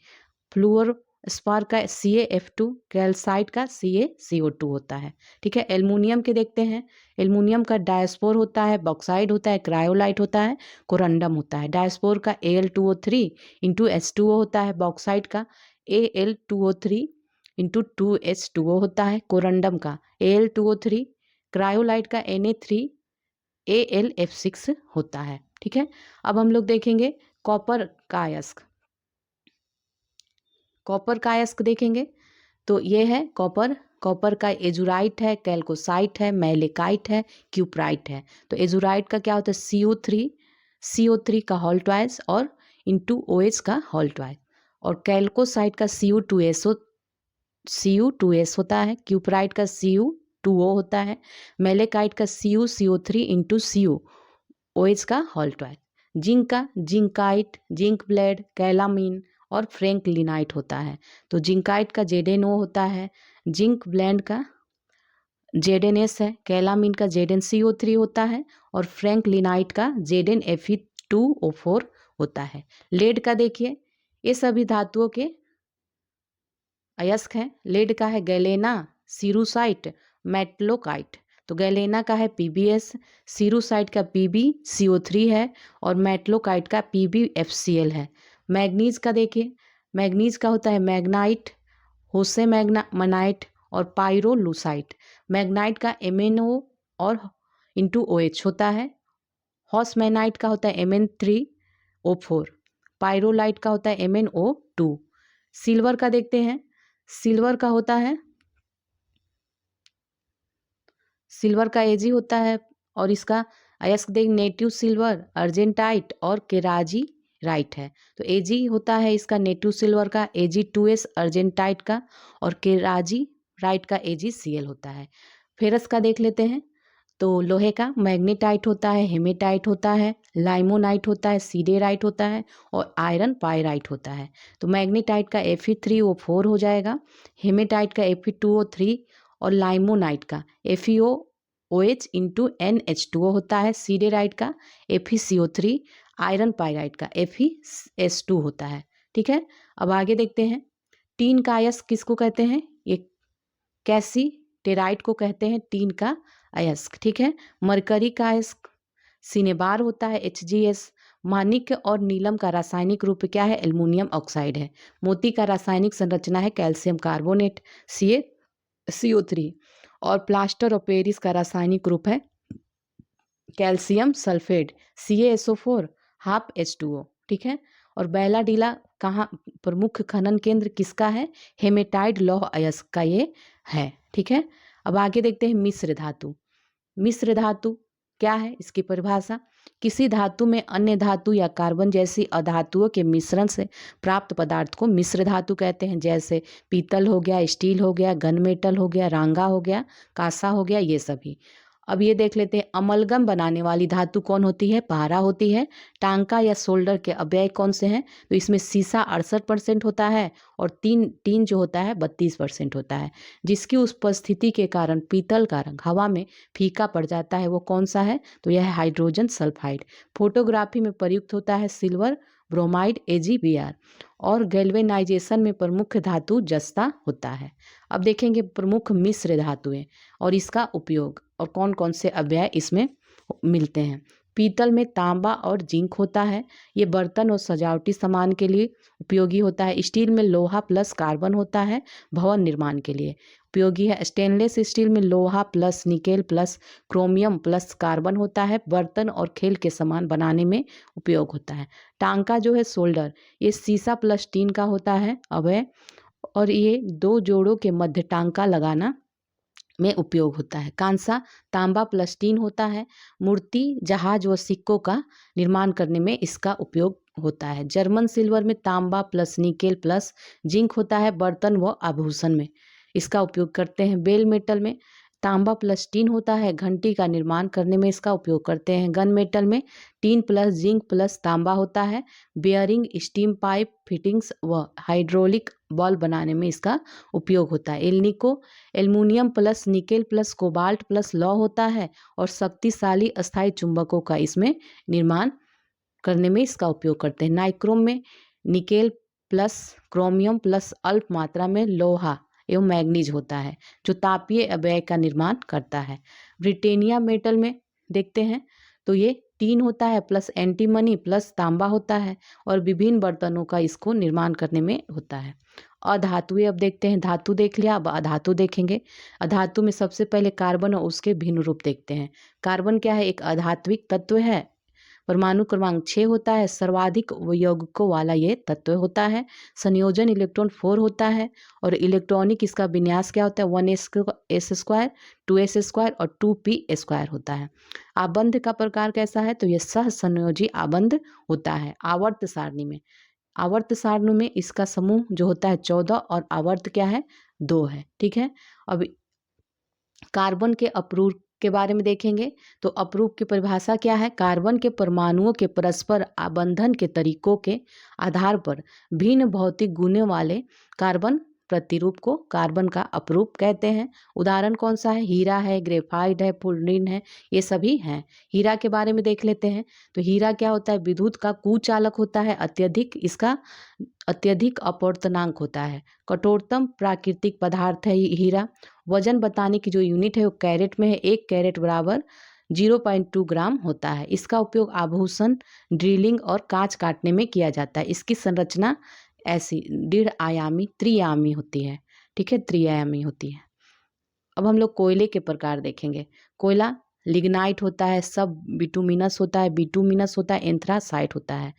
फ्लूor स्पार का CaF2, कैल्साइट का CaCO2 होता है, ठीक है। एल्युमिनियम के देखते हैं। एल्युमिनियम का डायस्पोर होता है, बॉक्साइड होता है, क्रायोलाइट होता है, कोरंडम होता है। डायस्पोर का Al2O3 इंटू H2O होता है, बॉक्साइड का Al2O3 इंटू 2H2O होता है, कोरंडम का Al2O3, क्रायोलाइट का Na3AlF6 होता है, ठीक है। अब हम लोग देखेंगे कॉपर का अयस्क। कॉपर का अयस्क देखेंगे तो ये है कॉपर। कॉपर का एजुराइट है, कैल्कोसाइट है, मैलेकाइट है, क्यूप्राइट है। तो एजुराइट का क्या होता है? CO3 का हॉल ट्वाइस और इंटू OH का हॉल ट्वाइस, और कैल्कोसाइट का Cu2S होता है, क्यूप्राइट का Cu2O होता है, मैलेकाइट का CuCO3 इंटू OH का हॉल ट्वाइस। जिंक का जिंकाइट, जिंक ब्लेड, कैलामीन और फ्रैंकलिनाइट होता है। तो जिंकाइट का ZnO होता है, जिंक ब्लेंड का ZnS है, कैलामीन का ZnCO3 होता है, और फ्रैंकलिनाइट का ZnFe2O4 होता है। लेड का देखिए, ये सभी धातुओं के अयस्क हैं। लेड का है गैलेना, सीरूसाइट, मेटलोकाइट। तो गैलेना का है PbS, सीरूसाइट का PbCO3 है, और मेटलोकाइट का PbFCl है। मैग्नीज का देखिए, मैग्नीज का होता है मैग्नाइट, होसेमैग्नाइट और पाइरोलूसाइट। मैग्नाइट का MnO और इंटू OH होता है। हॉसमैनाइट का होता है Mn3O4, पाइरोलाइट का होता है MnO2। सिल्वर का देखते हैं। सिल्वर का होता है, सिल्वर का Ag होता है, और इसका अयस्क देख नेटिव सिल्वर, अर्जेंटाइट और केराजी राइट है। तो Ag होता है इसका नेटिव सिल्वर का Ag2S अर्जेंटाइट का, और केराजी राइट का AgCl होता है। फेरस का देख लेते हैं। तो लोहे का मैग्नेटाइट होता है, हेमेटाइट होता है, लाइमोनाइट होता है, सीडेराइट होता है और आयरन पायराइट होता है। तो मैग्नेटाइट का Fe3O4 हो जाएगा, हेमेटाइट का Fe2O3 और लाइमोनाइट का FeOH इंटू NH2O होता है, सीडेराइट का FeCO3, आयरन पायराइट का FeS2 होता है। ठीक है, अब आगे देखते हैं। टीन का अयस्क किसको कहते हैं? ये कैसीटेराइट को कहते हैं टीन का अयस्क। ठीक है, मरकरी का अयस्क सिनेबार होता है HgS। माणिक्य और नीलम का रासायनिक रूप क्या है? एल्युमिनियम ऑक्साइड है। मोती का रासायनिक संरचना है कैल्शियम कार्बोनेट CaCO3 और प्लास्टर ऑफ पेरिस का रासायनिक रूप है calcium sulphate CaSO4 half H2O। ठीक है, और बैला डीला कहाँ प्रमुख खनन केंद्र किसका है? हेमेटाइट लौह अयस्क का ये है। ठीक है, अब आगे देखते हैं मिश्र धातु। मिश्र धातु क्या है? इसकी परिभाषा, किसी धातु में अन्य धातु या कार्बन जैसी अधातुओं के मिश्रण से प्राप्त पदार्थ को मिश्र धातु कहते हैं। जैसे पीतल हो गया, स्टील हो गया, गन मेटल हो गया, रांगा हो गया, कांसा हो गया, ये सभी। अब ये देख लेते हैं, अमलगम बनाने वाली धातु कौन होती है? पारा होती है। टांका या सोल्डर के अव्यय कौन से हैं? तो इसमें सीसा 68% होता है और टीन जो होता है 32% होता है। जिसकी उपस्थिति के कारण पीतल का रंग हवा में फीका पड़ जाता है, वो कौन सा है? तो यह है हाइड्रोजन सल्फाइड। फोटोग्राफी में प्रयुक्त होता है सिल्वर ब्रोमाइड AgBr और गैल्वेनाइजेशन में प्रमुख धातु जस्ता होता है। अब देखेंगे प्रमुख मिश्र धातुएं और इसका उपयोग और कौन कौन से अव्यय इसमें मिलते हैं। पीतल में तांबा और जिंक होता है, ये बर्तन और सजावटी सामान के लिए उपयोगी होता है। स्टील में लोहा प्लस कार्बन होता है, भवन निर्माण के लिए उपयोगी है। स्टेनलेस स्टील में लोहा plus nickel plus chromium plus carbon होता है, बर्तन और खेल के सामान बनाने में उपयोग होता है। टांका जो है सोल्डर, ये सीसा प्लस टीन का होता है अवयव और ये दो जोड़ों के मध्य टांका लगाना में उपयोग होता है। कांसा तांबा प्लस टीन होता है, मूर्ति जहाज व सिक्कों का निर्माण करने में इसका उपयोग होता है। जर्मन सिल्वर में तांबा प्लस निकेल प्लस जिंक होता है, बर्तन व आभूषण में इसका उपयोग करते हैं। बेल मेटल में तांबा प्लस टीन होता है, घंटी का निर्माण करने में इसका उपयोग करते हैं। गन मेटल में टीन प्लस जिंक प्लस तांबा होता है, बियरिंग स्टीम पाइप फिटिंग्स व हाइड्रोलिक बॉल बनाने में इसका उपयोग होता है। Alnico aluminium plus nickel plus cobalt plus लौ होता है और शक्तिशाली अस्थायी चुंबकों का इसमें निर्माण करने में इसका उपयोग करते हैं। नाइक्रोम में निकेल प्लस क्रोमियम प्लस अल्प मात्रा में लोहा एवं मैग्नीज होता है जो तापीय अवयव का निर्माण करता है। ब्रिटेनिया मेटल में देखते हैं तो ये टीन होता है प्लस एंटीमनी प्लस तांबा होता है और विभिन्न बर्तनों का इसको निर्माण करने में होता है। अधातुएं अब देखते हैं, धातु देख लिया, अब अधातु देखेंगे। अधातु में सबसे पहले कार्बन और उसके भिन्न रूप देखते हैं। कार्बन क्या है? एक अधात्विक तत्व है, परमाणु क्रमांक 6 होता है, सर्वाधिक यौगिकों वाला ये तत्व होता है। संयोजन इलेक्ट्रॉन 4 होता है और इलेक्ट्रॉनिक इसका विन्यास क्या होता है? 1s², 2s² और 2p² होता है। आबंध का प्रकार कैसा है? तो ये सहसंयोजी आबंध होता है। आवर्त सारणी में इसका समूह जो होता है 14 और आवर्त क्या है? 2 है। ठीक है, अब कार्बन के अपरूप के बारे में देखेंगे तो अपरूप की परिभाषा क्या है? कार्बन के परमाणुओं के परस्पर आबंधन के तरीकों के आधार पर भिन्न भौतिक गुणों वाले कार्बन प्रतिरूप को कार्बन का अपरूप कहते हैं। उदाहरण कौन सा है? हीरा है, ग्रेफाइट है, फ्लूरीन है, ये सभी हैं। हीरा के बारे में देख लेते हैं तो हीरा क्या होता है? विद्युत का कुचालक होता है, अत्यधिक अपवर्तनांक होता है। कठोरतम प्राकृतिक पदार्थ है हीरा। वजन बताने की जो यूनिट है वो कैरेट में है, 1 कैरेट बराबर 0.2 ग्राम होता है। इसका उपयोग आभूषण ड्रिलिंग और कांच काटने में किया जाता है। इसकी संरचना ऐसी त्रिआयामी होती है। ठीक है, त्रिआयामी होती है। अब हम लोग कोयले के प्रकार देखेंगे। कोयला लिग्नाइट होता है, सब बिटुमिनस होता है, एंथ्रासाइट होता है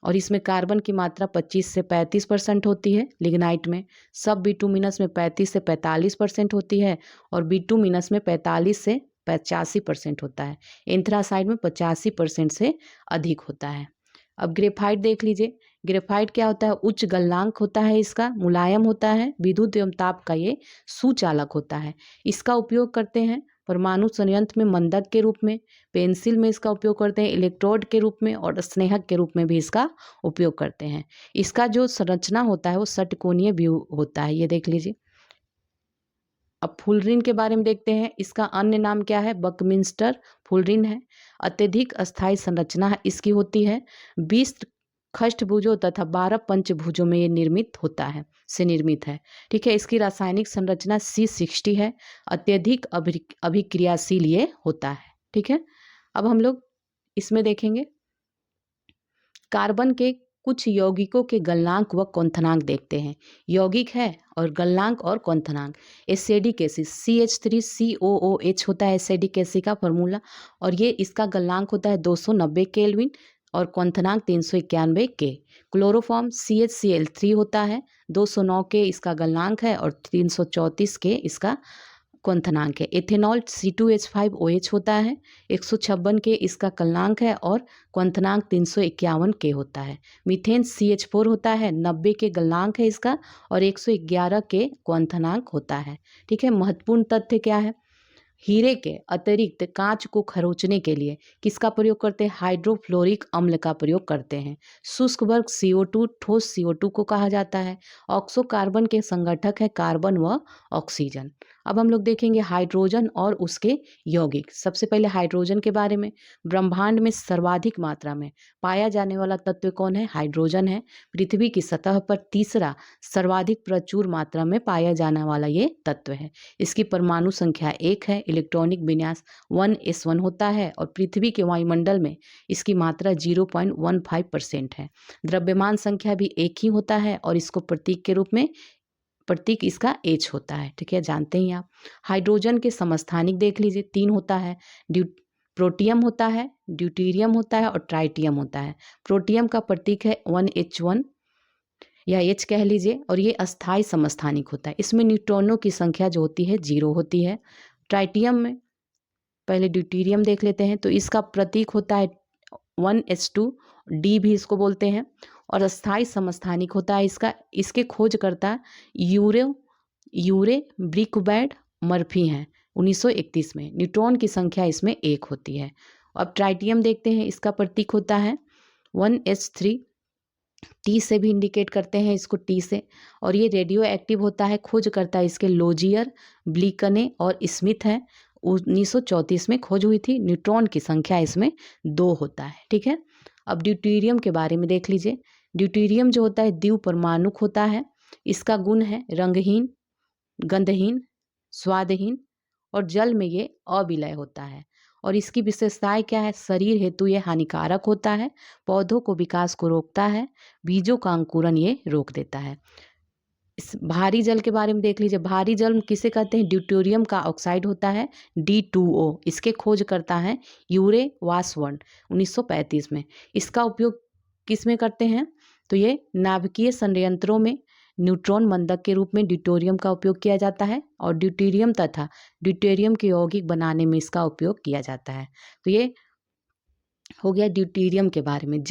और इसमें कार्बन की मात्रा 25 से 35% होती है। लिग्नाइट में सब बिटुमिनस में 35 से 45% होती है और बिटुमिनस में 45 से 85% होता है। एंथ्रासाइट में 85% से अधिक होता है। अब ग्रेफाइट देख लीजिए। ग्रेफाइट क्या होता है? उच्च गलनांक होता है, इसका मुलायम होता है, विद्युत एवं ताप का ये सुचालक होता है। इसका उपयोग करते हैं परमाणु संयंत्र में मंदक के रूप में, पेंसिल में इसका उपयोग करते हैं, इलेक्ट्रोड के रूप में और स्नेहक के रूप में भी इसका उपयोग करते हैं। इसका जो संरचना होता है वो षटकोणीय व्यू होता है, ये देख लीजिए। अब फुलरिन के बारे में देखते हैं। इसका अन्य नाम क्या है? बकमिंस्टर फुलरिन है। अत्यधिक अस्थायी संरचना इसकी होती है। 20 खष्टभुजों तथा 12 पंचभुजों में ये निर्मित है। ठीक है। इसकी रासायनिक संरचना C60 है। अत्यधिक अभिक्रियाशील ये होता है। ठीक है। अब हम लोग इसमें देखेंगे कार्बन के कुछ यौगिकों के गलनांक व क्वथनांक देखते हैं। यौगिक है और गलनांक और क्वथनांक। एसिडिक एसिड CH3COOH होता है एसिडिक एसिड का फॉर्मूला, और ये इसका गलनांक होता है 290 केल्विन और क्वथनांक 391 के। क्लोरोफॉर्म CHCl3 होता है, 209 के इसका गलनांक है और 334 के इसका क्वथनांक है। एथेनॉल C2H5OH होता है, 156 के इसका गलनांक है और क्वथनांक 351 के होता है। मीथेन CH4 होता है, 90 के गलनांक है इसका और 111 के क्वथनांक होता है। ठीक है। महत्वपूर्ण तथ्य क्या है? हीरे के अतिरिक्त कांच को खरोचने के लिए किसका प्रयोग करते हैं? हाइड्रोफ्लोरिक अम्ल का प्रयोग करते हैं। शुष्क वर्ग CO2 ठोस CO2 को कहा जाता है। ऑक्सो कार्बन के संगठक है कार्बन व ऑक्सीजन। अब हम लोग देखेंगे हाइड्रोजन और उसके यौगिक। सबसे पहले हाइड्रोजन के बारे में। ब्रह्मांड में सर्वाधिक मात्रा में पाया जाने वाला तत्व कौन है? हाइड्रोजन है। पृथ्वी की सतह पर तीसरा सर्वाधिक प्रचुर मात्रा में पाया जाने वाला ये तत्व है। इसकी परमाणु संख्या 1 है। इलेक्ट्रॉनिक विन्यास 1s1 होता है और पृथ्वी के वायुमंडल में इसकी मात्रा 0.15% है। द्रव्यमान संख्या भी एक ही होता है और इसको प्रतीक इसका H होता है। ठीक है, जानते ही आप। हाइड्रोजन के समस्थानिक देख लीजिए, 3 होता है। प्रोटियम होता है, ड्यूटेरियम होता है और ट्राइटियम होता है। प्रोटियम का प्रतीक है 1H1 या H कह लीजिए, और ये अस्थायी समस्थानिक होता है। इसमें न्यूट्रॉनों की संख्या जो होती है 0 होती है। ट्राइटियम में पहले ड्यूटेरियम देख लेते हैं, तो इसका प्रतीक होता है 1H2, D भी इसको बोलते हैं, और अस्थायी समस्थानिक होता है इसके खोजकर्ता यूरे ब्रिकबैड मर्फी हैं 1931 में। न्यूट्रॉन की संख्या इसमें 1 होती है। अब ट्राइटियम देखते हैं, इसका प्रतीक होता है 1H3, T से भी इंडिकेट करते हैं इसको, T से, और ये रेडियो एक्टिव होता है। खोजकर्ता इसके लोजियर, ब्लिकने और स्मिथ है। 1934 में खोज हुई थी। न्यूट्रॉन की संख्या इसमें 2 होता है। ठीक है। अब ड्यूटेरियम के बारे में देख लीजिए। ड्यूटेरियम जो होता है द्विपरमाणुक होता है। इसका गुण है रंगहीन, गंधहीन, स्वादहीन और जल में ये अविलय होता है। और इसकी विशेषताएं क्या है? शरीर हेतु ये हानिकारक होता है, पौधों को विकास को रोकता है, बीजों का अंकुरन ये रोक देता है। इस भारी जल के बारे में देख लीजिए। भारी जल किसे कहते हैं? ड्यूटेरियम का ऑक्साइड होता है D2O। इसके खोज करता है यूरे वासवर्न 1935 में। इसका उपयोग किस में करते हैं? तो ये नाभिकीय संयंत्रों में न्यूट्रॉन मंदक के रूप में ड्यूटेरियम का उपयोग किया जाता है और ड्यूटेरियम तथा ड्यूटेरियम के यौगिक बनाने में इसका उपयोग किया जाता है। तो ये हो गया ड्यूटेरियम के बारे में।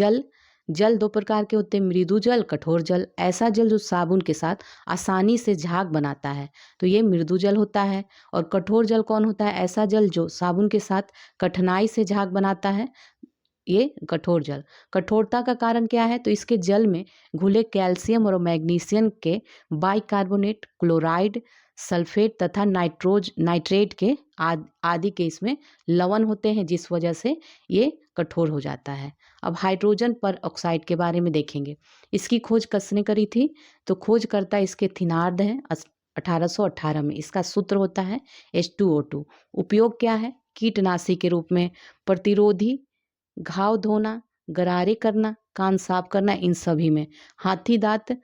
जल 2 प्रकार के होते हैं, मृदु जल, कठोर जल। ऐसा जल जो साबुन के साथ आसानी से झाग बनाता है, तो ये मृदु जल होता है। और कठोर जल कौन होता है? ऐसा जल जो साबुन के साथ कठिनाई से झाग बनाता है, ये कठोर जल। कठोरता का कारण क्या है? तो इसके जल में घुले कैल्शियम और मैग्नीशियम के बाइकार्बोनेट, क्लोराइड, सल्फेट तथा नाइट्रेट के आदि के इसमें लवण होते हैं, जिस वजह से ये कठोर हो जाता है। अब हाइड्रोजन पर ऑक्साइड के बारे में देखेंगे। इसकी खोज किसने करी थी? तो खोजकर्ता इसके थिनार्ड हैं 1818 में। इसका सूत्र होता है H2O2। उपयोग क्या है? कीटनाशी के रूप में, प्रतिरोधी, घाव धोना, गरारे करना, कान साफ करना, इन सभी में। हाथी दांत,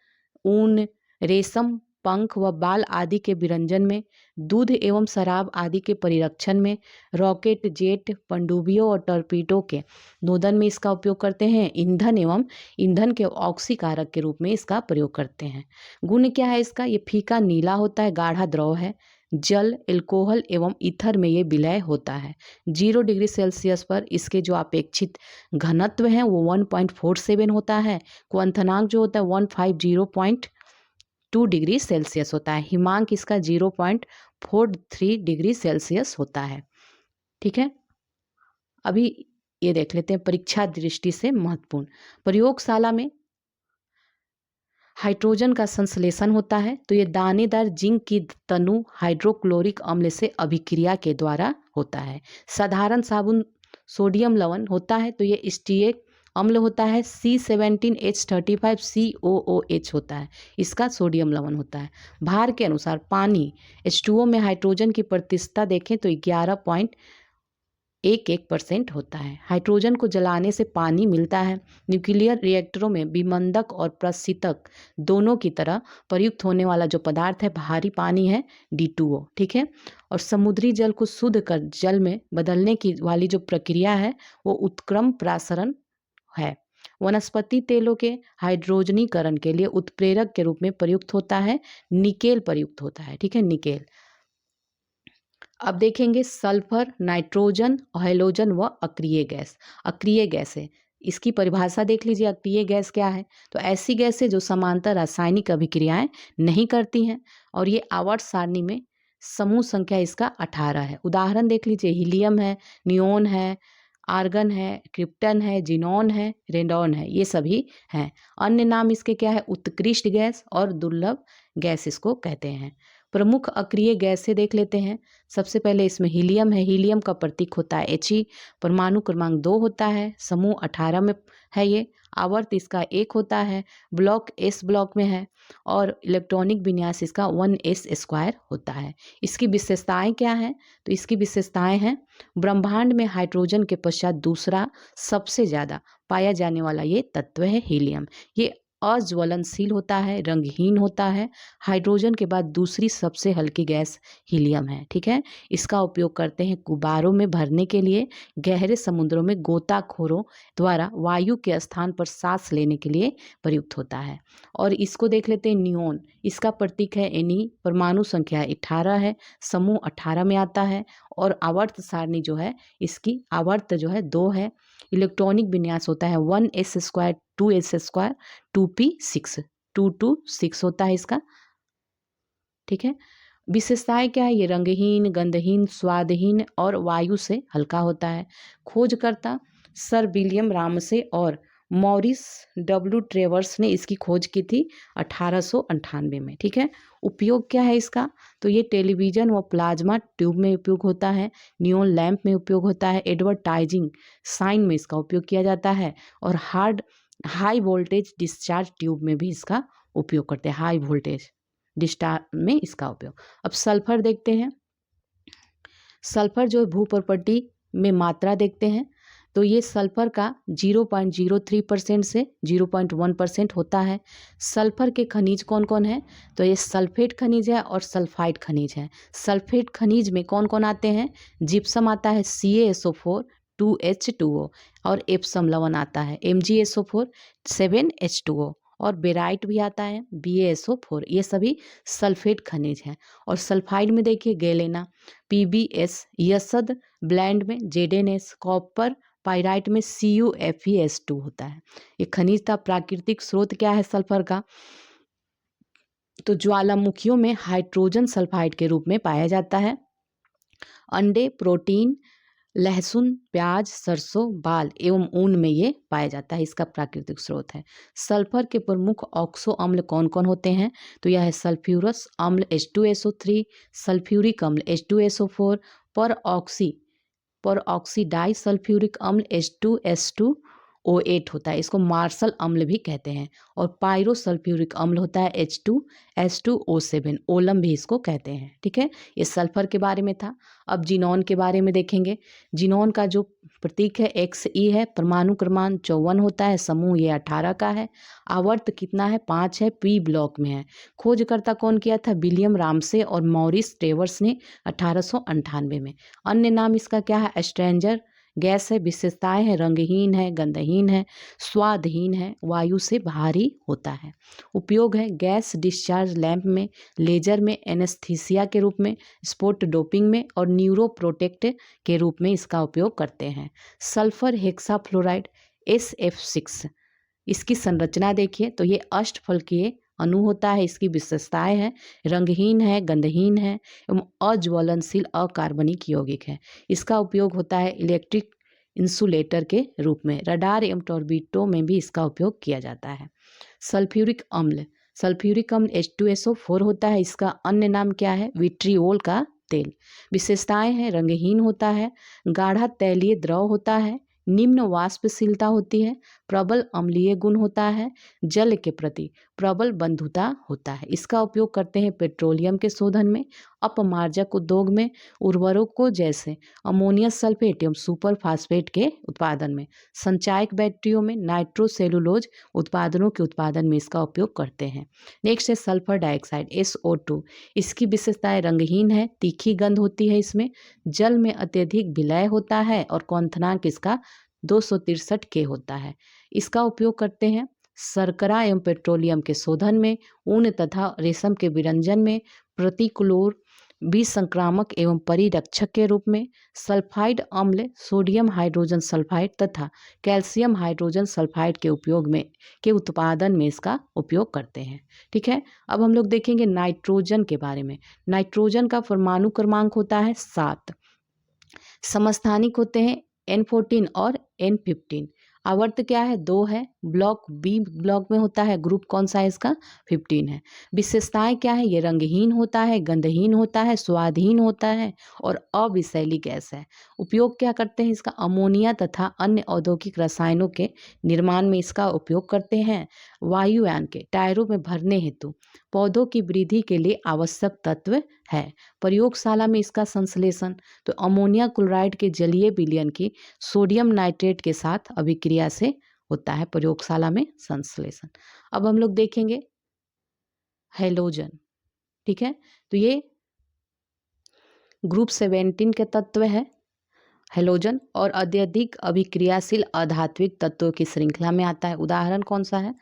ऊन, रेशम, पंख व बाल आदि के विरंजन में, दूध एवं शराब आदि के परिरक्षण में, रॉकेट, जेट, पनडुब्बियों और टॉर्पीडो के नोदन में इसका उपयोग करते हैं। ईंधन एवं ईंधन के ऑक्सीकारक के रूप में इसका प्रयोग करते हैं। गुण क्या है इसका? ये फीका नीला होता है, गाढ़ा द्रव है। जल, एल्कोहल एवं ईथर में ये विलय होता है। 0 डिग्री सेल्सियस पर इसके जो अपेक्षित घनत्व हैं वो 1.47 होता है। क्वथनांक जो होता है 150.2 2 डिग्री सेल्सियस होता है। हिमांक इसका 0.43 डिग्री सेल्सियस होता है। ठीक है, अभी ये देख लेते हैं परीक्षा दृष्टि से महत्वपूर्ण। प्रयोगशाला में हाइड्रोजन का संश्लेषण होता है, तो ये दानेदार जिंक की तनु हाइड्रोक्लोरिक अम्ल से अभिक्रिया के द्वारा होता है। साधारण साबुन सोडियम लवण होता है, तो ये स्टीएक अम्ल होता है, C17H35COOH होता है, इसका सोडियम लवण होता है। भार के अनुसार पानी H2O में हाइड्रोजन की प्रतिशतता देखें तो 11.11% होता है। हाइड्रोजन को जलाने से पानी मिलता है। न्यूक्लियर रिएक्टरों में विमंदक और प्रशीतक दोनों की तरह प्रयुक्त होने वाला जो पदार्थ है भारी पानी है D2O। ठीक है, और समुद्री जल को शुद्ध कर जल में बदलने की वाली जो प्रक्रिया है वो उत्क्रम प्रासरण है। वनस्पति तेलों के हाइड्रोजनीकरण के लिए उत्प्रेरक के रूप में प्रयुक्त होता है निकेल प्रयुक्त होता है। ठीक है, निकेल। अब देखेंगे सल्फर, नाइट्रोजन, हैलोजन व अक्रिय गैस। अक्रिय गैस है, इसकी परिभाषा देख लीजिए। अक्रिय गैस क्या है? तो ऐसी गैस है जो समांतर रासायनिक अभिक्रियाएं नहीं करती हैं और ये आवर्त सारणी में समूह संख्या इसका 18 है। उदाहरण देख लीजिए, हीलियम है, नियोन है, आर्गन है, क्रिप्टन है, जिनॉन है, रेडॉन है, ये सभी हैं। अन्य नाम इसके क्या है? उत्कृष्ट गैस और दुर्लभ गैस इसको कहते हैं। प्रमुख अक्रिय गैस से देख लेते हैं। सबसे पहले इसमें हीलियम है। हीलियम का प्रतीक होता है He, परमाणु क्रमांक 2 होता है, समूह 18 में है ये, आवर्त इसका 1 होता है, ब्लॉक S ब्लॉक में है और इलेक्ट्रॉनिक विन्यास इसका 1s² होता है। इसकी विशेषताएं क्या हैं? तो इसकी विशेषताएं हैं, ब्रह्मांड में हाइड्रोजन के पश्चात दूसरा सबसे ज़्यादा पाया जाने वाला ये तत्व है हीलियम। ये अज्वलनशील होता है, रंगहीन होता है। हाइड्रोजन के बाद दूसरी सबसे हल्की गैस हीलियम है। ठीक है, इसका उपयोग करते हैं गुब्बारों में भरने के लिए, गहरे समुद्रों में गोताखोरों द्वारा वायु के स्थान पर सांस लेने के लिए प्रयुक्त होता है। और इसको देख लेते हैं नियोन। इसका प्रतीक है Ne, परमाणु संख्या 18 है, समूह 18 में आता है और आवर्त सारणी जो है इसकी आवर्त जो है 2 है। इलेक्ट्रॉनिक विन्यास होता है 1s², 2s², 2p6, 226 होता है इसका। ठीक है, विशेषताएं क्या है? ये रंगहीन, गंधहीन, स्वादहीन और वायु से हल्का होता है। खोजकर्ता सर विलियम रामसे और मॉरिस डब्ल्यू ट्रेवर्स ने इसकी खोज की थी 1898 में। ठीक है, उपयोग क्या है इसका? तो ये टेलीविज़न व प्लाज्मा ट्यूब में उपयोग होता है, नियोन लैंप में उपयोग होता है, एडवर्टाइजिंग साइन में इसका उपयोग किया जाता है और हाई वोल्टेज डिस्चार्ज ट्यूब में भी इसका उपयोग करते हैं, हाई वोल्टेज डिस्चार्ज में इसका उपयोग। अब सल्फर देखते हैं। सल्फर जो भू प्रॉपर्टी में मात्रा देखते हैं तो ये सल्फर का 0.03% से 0.1% होता है। सल्फर के खनिज कौन कौन है? तो ये सल्फेट खनिज है और सल्फाइड खनिज है। सल्फेट खनिज में कौन कौन आते हैं? जिप्सम आता है CaSO4 2H2O और एप्सम लवण आता है MgSO4 7H2O और बेराइट भी आता है BaSO4। ये सभी सल्फेट खनिज हैं। और सल्फाइड में देखिए गैलेना, PbS, यसद ब्लैंड में ZnS, कॉपर पाइराइट में CuFeS2 होता है। ये खनिज का प्राकृतिक स्रोत क्या है सल्फर का? तो ज्वालामुखियों में हाइड्रोजन सल्फाइड के रूप में पाया जाता है। अंडे, प्रोटीन, लहसुन, प्याज, सरसों, बाल एवं ऊन में ये पाया जाता है, इसका प्राकृतिक स्रोत है। सल्फर के प्रमुख ऑक्सो अम्ल कौन कौन होते हैं? तो यह है सल्फ्यूरस अम्ल H2SO3, सल्फ्यूरिक अम्ल H2SO4, पर ऑक्सी डाई सल्फ्यूरिक अम्ल H2S2O8 होता है, इसको मार्शल अम्ल भी कहते हैं। और पायरो सल्फ्यूरिक अम्ल होता है H2S2O7, ओलम भी इसको कहते हैं। ठीक है, ये सल्फर के बारे में था। अब जिनॉन के बारे में देखेंगे। जिनॉन का जो प्रतीक है Xe है, परमाणु क्रमांक 54 होता है, समूह ये 18 का है, आवर्त कितना है? 5 है, P ब्लॉक में है। खोजकर्ता कौन किया था? विलियम रामसे और मॉरिस ट्रेवर्स ने 1898 में। अन्य नाम इसका क्या है? स्ट्रेंजर गैस है। विशेषताएं हैं, रंगहीन है, गंधहीन है, स्वादहीन है, वायु से भारी होता है। उपयोग है गैस डिस्चार्ज लैंप में, लेजर में, एनेस्थीसिया के रूप में, स्पोर्ट डोपिंग में और न्यूरोप्रोटेक्ट के रूप में इसका उपयोग करते हैं। सल्फर हेक्साफ्लोराइड SF6, इसकी संरचना देखिए तो ये अष्टफलकीय अणु होता है। इसकी विशेषताएं हैं, रंगहीन है, गंधहीन है एवं अज्वलनशील अकार्बनिक यौगिक है। इसका उपयोग होता है इलेक्ट्रिक इंसुलेटर के रूप में। रडार एवं टॉर्बिडो में भी इसका उपयोग किया जाता है। सल्फ्यूरिक अम्ल, सल्फ्यूरिक अम्ल H2SO4 होता है। इसका अन्य नाम क्या है? विट्रियोल का तेल। विशेषताएं हैं, रंगहीन होता है, गाढ़ा तैलीय द्रव होता है, निम्न वाष्पशीलता होती है, प्रबल अम्लीय गुण होता है, जल के प्रति प्रबल बंधुता होता है। इसका उपयोग करते हैं पेट्रोलियम के शोधन में, अपमार्जक उद्योग में, उर्वरकों जैसे अमोनियम सल्फेट एवं सुपर फास्फेट के उत्पादन में, संचायक बैटरियों में, नाइट्रोसेलुलोज उत्पादनों के उत्पादन में इसका उपयोग करते हैं। नेक्स्ट है सल्फर डाइऑक्साइड SO2। इसकी विशेषताएं रंगहीन है, तीखी गंध होती है, इसमें जल में अत्यधिक विलय होता है और क्वथनांक इसका 263 के होता है। इसका उपयोग करते हैं शर्करा एवं पेट्रोलियम के शोधन में, ऊन तथा रेशम के विरंजन में, प्रतिक्लोर विसंक्रामक एवं परिरक्षक के रूप में, सल्फाइड अम्ल सोडियम हाइड्रोजन सल्फाइड तथा कैल्शियम हाइड्रोजन सल्फाइड के उपयोग में के उत्पादन में इसका उपयोग करते हैं। ठीक है, अब हम लोग देखेंगे नाइट्रोजन के बारे में। नाइट्रोजन का परमाणु क्रमांक होता है 7। समस्थानिक होते हैं N14 और N15। आवर्त क्या है? 2 है। ब्लॉक बी ब्लॉक में होता है, ग्रुप कौन सा है इसका? 15 है। विशेषताएं क्या है? ये रंगहीन होता है, गंधहीन होता है, स्वादहीन होता है और अविषैली गैस है। उपयोग क्या करते हैं इसका? अमोनिया तथा अन्य औद्योगिक रसायनों के निर्माण में इसका उपयोग करते हैं। वायुयान के टायरों में भरने हेतु पौधों की वृद्धि के लिए आवश्यक तत्व है। प्रयोगशाला में इसका संश्लेषण तो अमोनिया क्लोराइड के जलीय विलयन की सोडियम नाइट्रेट के साथ अभिक्रिया से होता है प्रयोगशाला में संश्लेषण। अब हम लोग देखेंगे हैलोजन। ठीक है, तो ये ग्रुप 17 के तत्व है हैलोजन और अत्यधिक अभिक्रियाशील अधात्विक तत्वों की श्रृंखला में आता है। उदाहरण कौन सा है?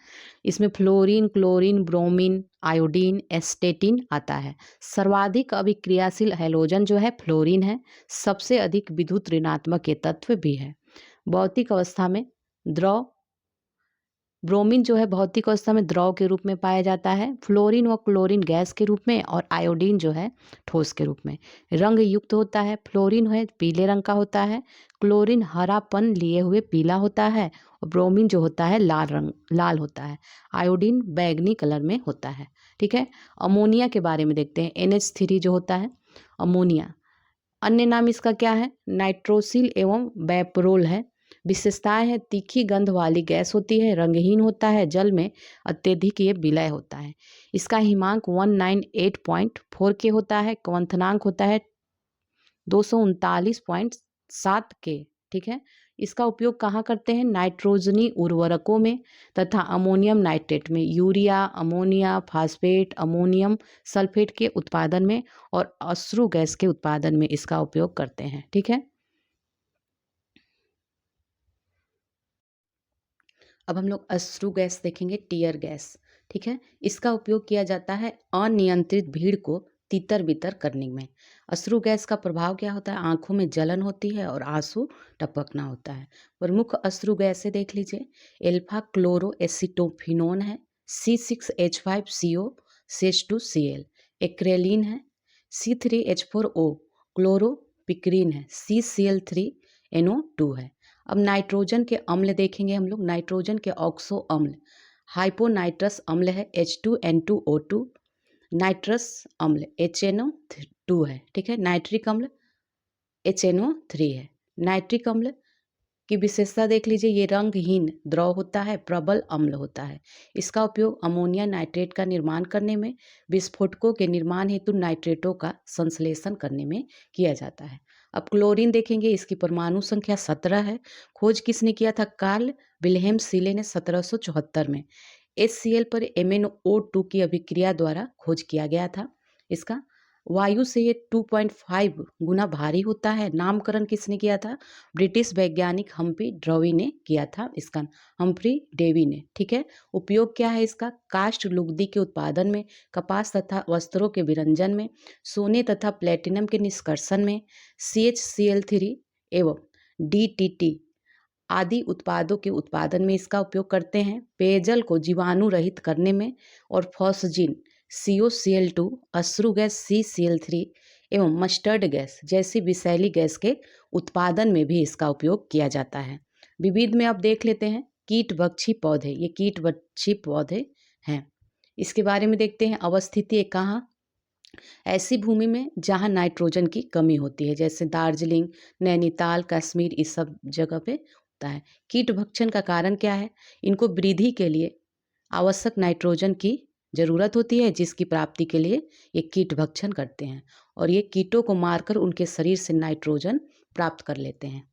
इसमें फ्लोरीन, क्लोरीन, ब्रोमीन, आयोडीन, एस्टेटिन आता है। सर्वाधिक अभिक्रियाशील हैलोजन जो है फ्लोरीन है। सबसे अधिक विद्युत ऋणात्मक ये तत्व भी है। भौतिक अवस्था में द्रव, ब्रोमीन जो है भौतिक अवस्था में द्रव के रूप में पाया जाता है, फ्लोरीन व क्लोरीन गैस के रूप में और आयोडीन जो है ठोस के रूप में। रंग युक्त होता है, फ्लोरीन है पीले रंग का होता है, क्लोरीन हरापन लिए हुए पीला होता है और ब्रोमीन जो होता है लाल होता है, आयोडीन बैगनी कलर में होता है। ठीक है, अमोनिया के बारे में देखते हैं। NH3 जो होता है अमोनिया, अन्य नाम इसका क्या है? नाइट्रोसिल एवं बैपरोल है। विशेषताएं हैं, तीखी गंध वाली गैस होती है, रंगहीन होता है, जल में अत्यधिक ये विलय होता है। इसका हिमांक 198.4 के होता है, क्वथनांक होता है 239.7 के। ठीक है, इसका उपयोग कहाँ करते हैं? नाइट्रोजनी उर्वरकों में तथा अमोनियम नाइट्रेट में, urea, ammonia phosphate, ammonium sulphate के उत्पादन में और अश्रु गैस के उत्पादन में इसका उपयोग करते हैं। ठीक है, अब हम लोग अश्रु गैस देखेंगे, टीयर गैस। ठीक है, इसका उपयोग किया जाता है अनियंत्रित भीड़ को तितर बितर करने में। अश्रु गैस का प्रभाव क्या होता है? आंखों में जलन होती है और आंसू टपकना होता है। प्रमुख अश्रु गैसें देख लीजिए, एल्फा क्लोरो एसिटोफिनोन है, C6H5CO CH2Cl, एक्रेलिन है, C3H4O, क्लोरोपिक्रीन है, CCl3NO2 है। अब नाइट्रोजन के अम्ल देखेंगे हम लोग। नाइट्रोजन के ऑक्सो अम्ल, हाइपोनाइट्रस अम्ल है H2N2O2, नाइट्रस अम्ल HNO2 है। ठीक है, नाइट्रिक अम्ल HNO3 है। नाइट्रिक अम्ल की विशेषता देख लीजिए, ये रंगहीन द्रव होता है, प्रबल अम्ल होता है। इसका उपयोग अमोनिया नाइट्रेट का निर्माण करने में, विस्फोटकों के निर्माण हेतु नाइट्रेटों का संश्लेषण करने में किया जाता है। अब क्लोरीन देखेंगे, इसकी परमाणु संख्या 17 है। खोज किसने किया था? कार्ल विल्हेम सीले ने 1774 में HCl पर MnO2 की अभिक्रिया द्वारा खोज किया गया था। इसका वायु से ये 2.5 गुना भारी होता है। नामकरण किसने किया था? ब्रिटिश वैज्ञानिक हम्फ्री डेवी ने किया था इसका, हम्फ्री डेवी ने। ठीक है, उपयोग क्या है इसका? काष्ठ लुगदी के उत्पादन में, कपास तथा वस्त्रों के विरंजन में, सोने तथा प्लेटिनम के निष्कर्षण में, CHCl3 एवं DTT आदि उत्पादों के उत्पादन में इसका उपयोग करते हैं, पेयजल को जीवाणु रहित करने में, और फॉस्जिन COCl2, अश्रु गैस CCl3 एवं मस्टर्ड गैस जैसी विषैली गैस के उत्पादन में भी इसका उपयोग किया जाता है। विविध में आप देख लेते हैं कीटभक्षी पौधे, ये कीटभक्षी पौधे हैं। इसके बारे में देखते हैं, अवस्थिति कहाँ, ऐसी भूमि में जहाँ नाइट्रोजन की कमी होती है, जैसे दार्जिलिंग, नैनीताल, कश्मीर, इस सब जगह पे होता है। कीट भक्षण का कारण क्या है, इनको वृद्धि के लिए आवश्यक नाइट्रोजन की ज़रूरत होती है, जिसकी प्राप्ति के लिए ये कीट भक्षण करते हैं और ये कीटों को मारकर उनके शरीर से नाइट्रोजन प्राप्त कर लेते हैं।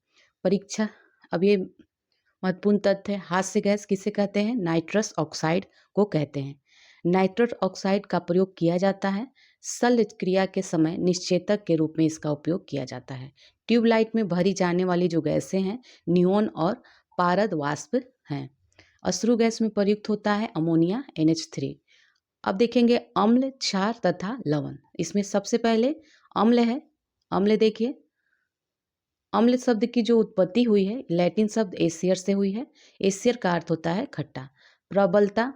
परीक्षा, अब ये महत्वपूर्ण तथ्य है, हास्य गैस किसे कहते हैं, नाइट्रस ऑक्साइड को कहते हैं। नाइट्रस ऑक्साइड का प्रयोग किया जाता है, शल्य क्रिया के समय निश्चेतक के रूप में इसका उपयोग किया जाता है। ट्यूबलाइट में भरी जाने वाली जो गैसें हैं, नियोन और पारद वाष्प हैं। अश्रु गैस में प्रयुक्त होता है अमोनिया NH3। अब देखेंगे अम्ल, क्षार तथा लवण। इसमें सबसे पहले अम्ल है। अम्ल देखिए, अम्ल शब्द की जो उत्पत्ति हुई है लैटिन शब्द एसियर से हुई है। एसियर का अर्थ होता है खट्टा। प्रबलता,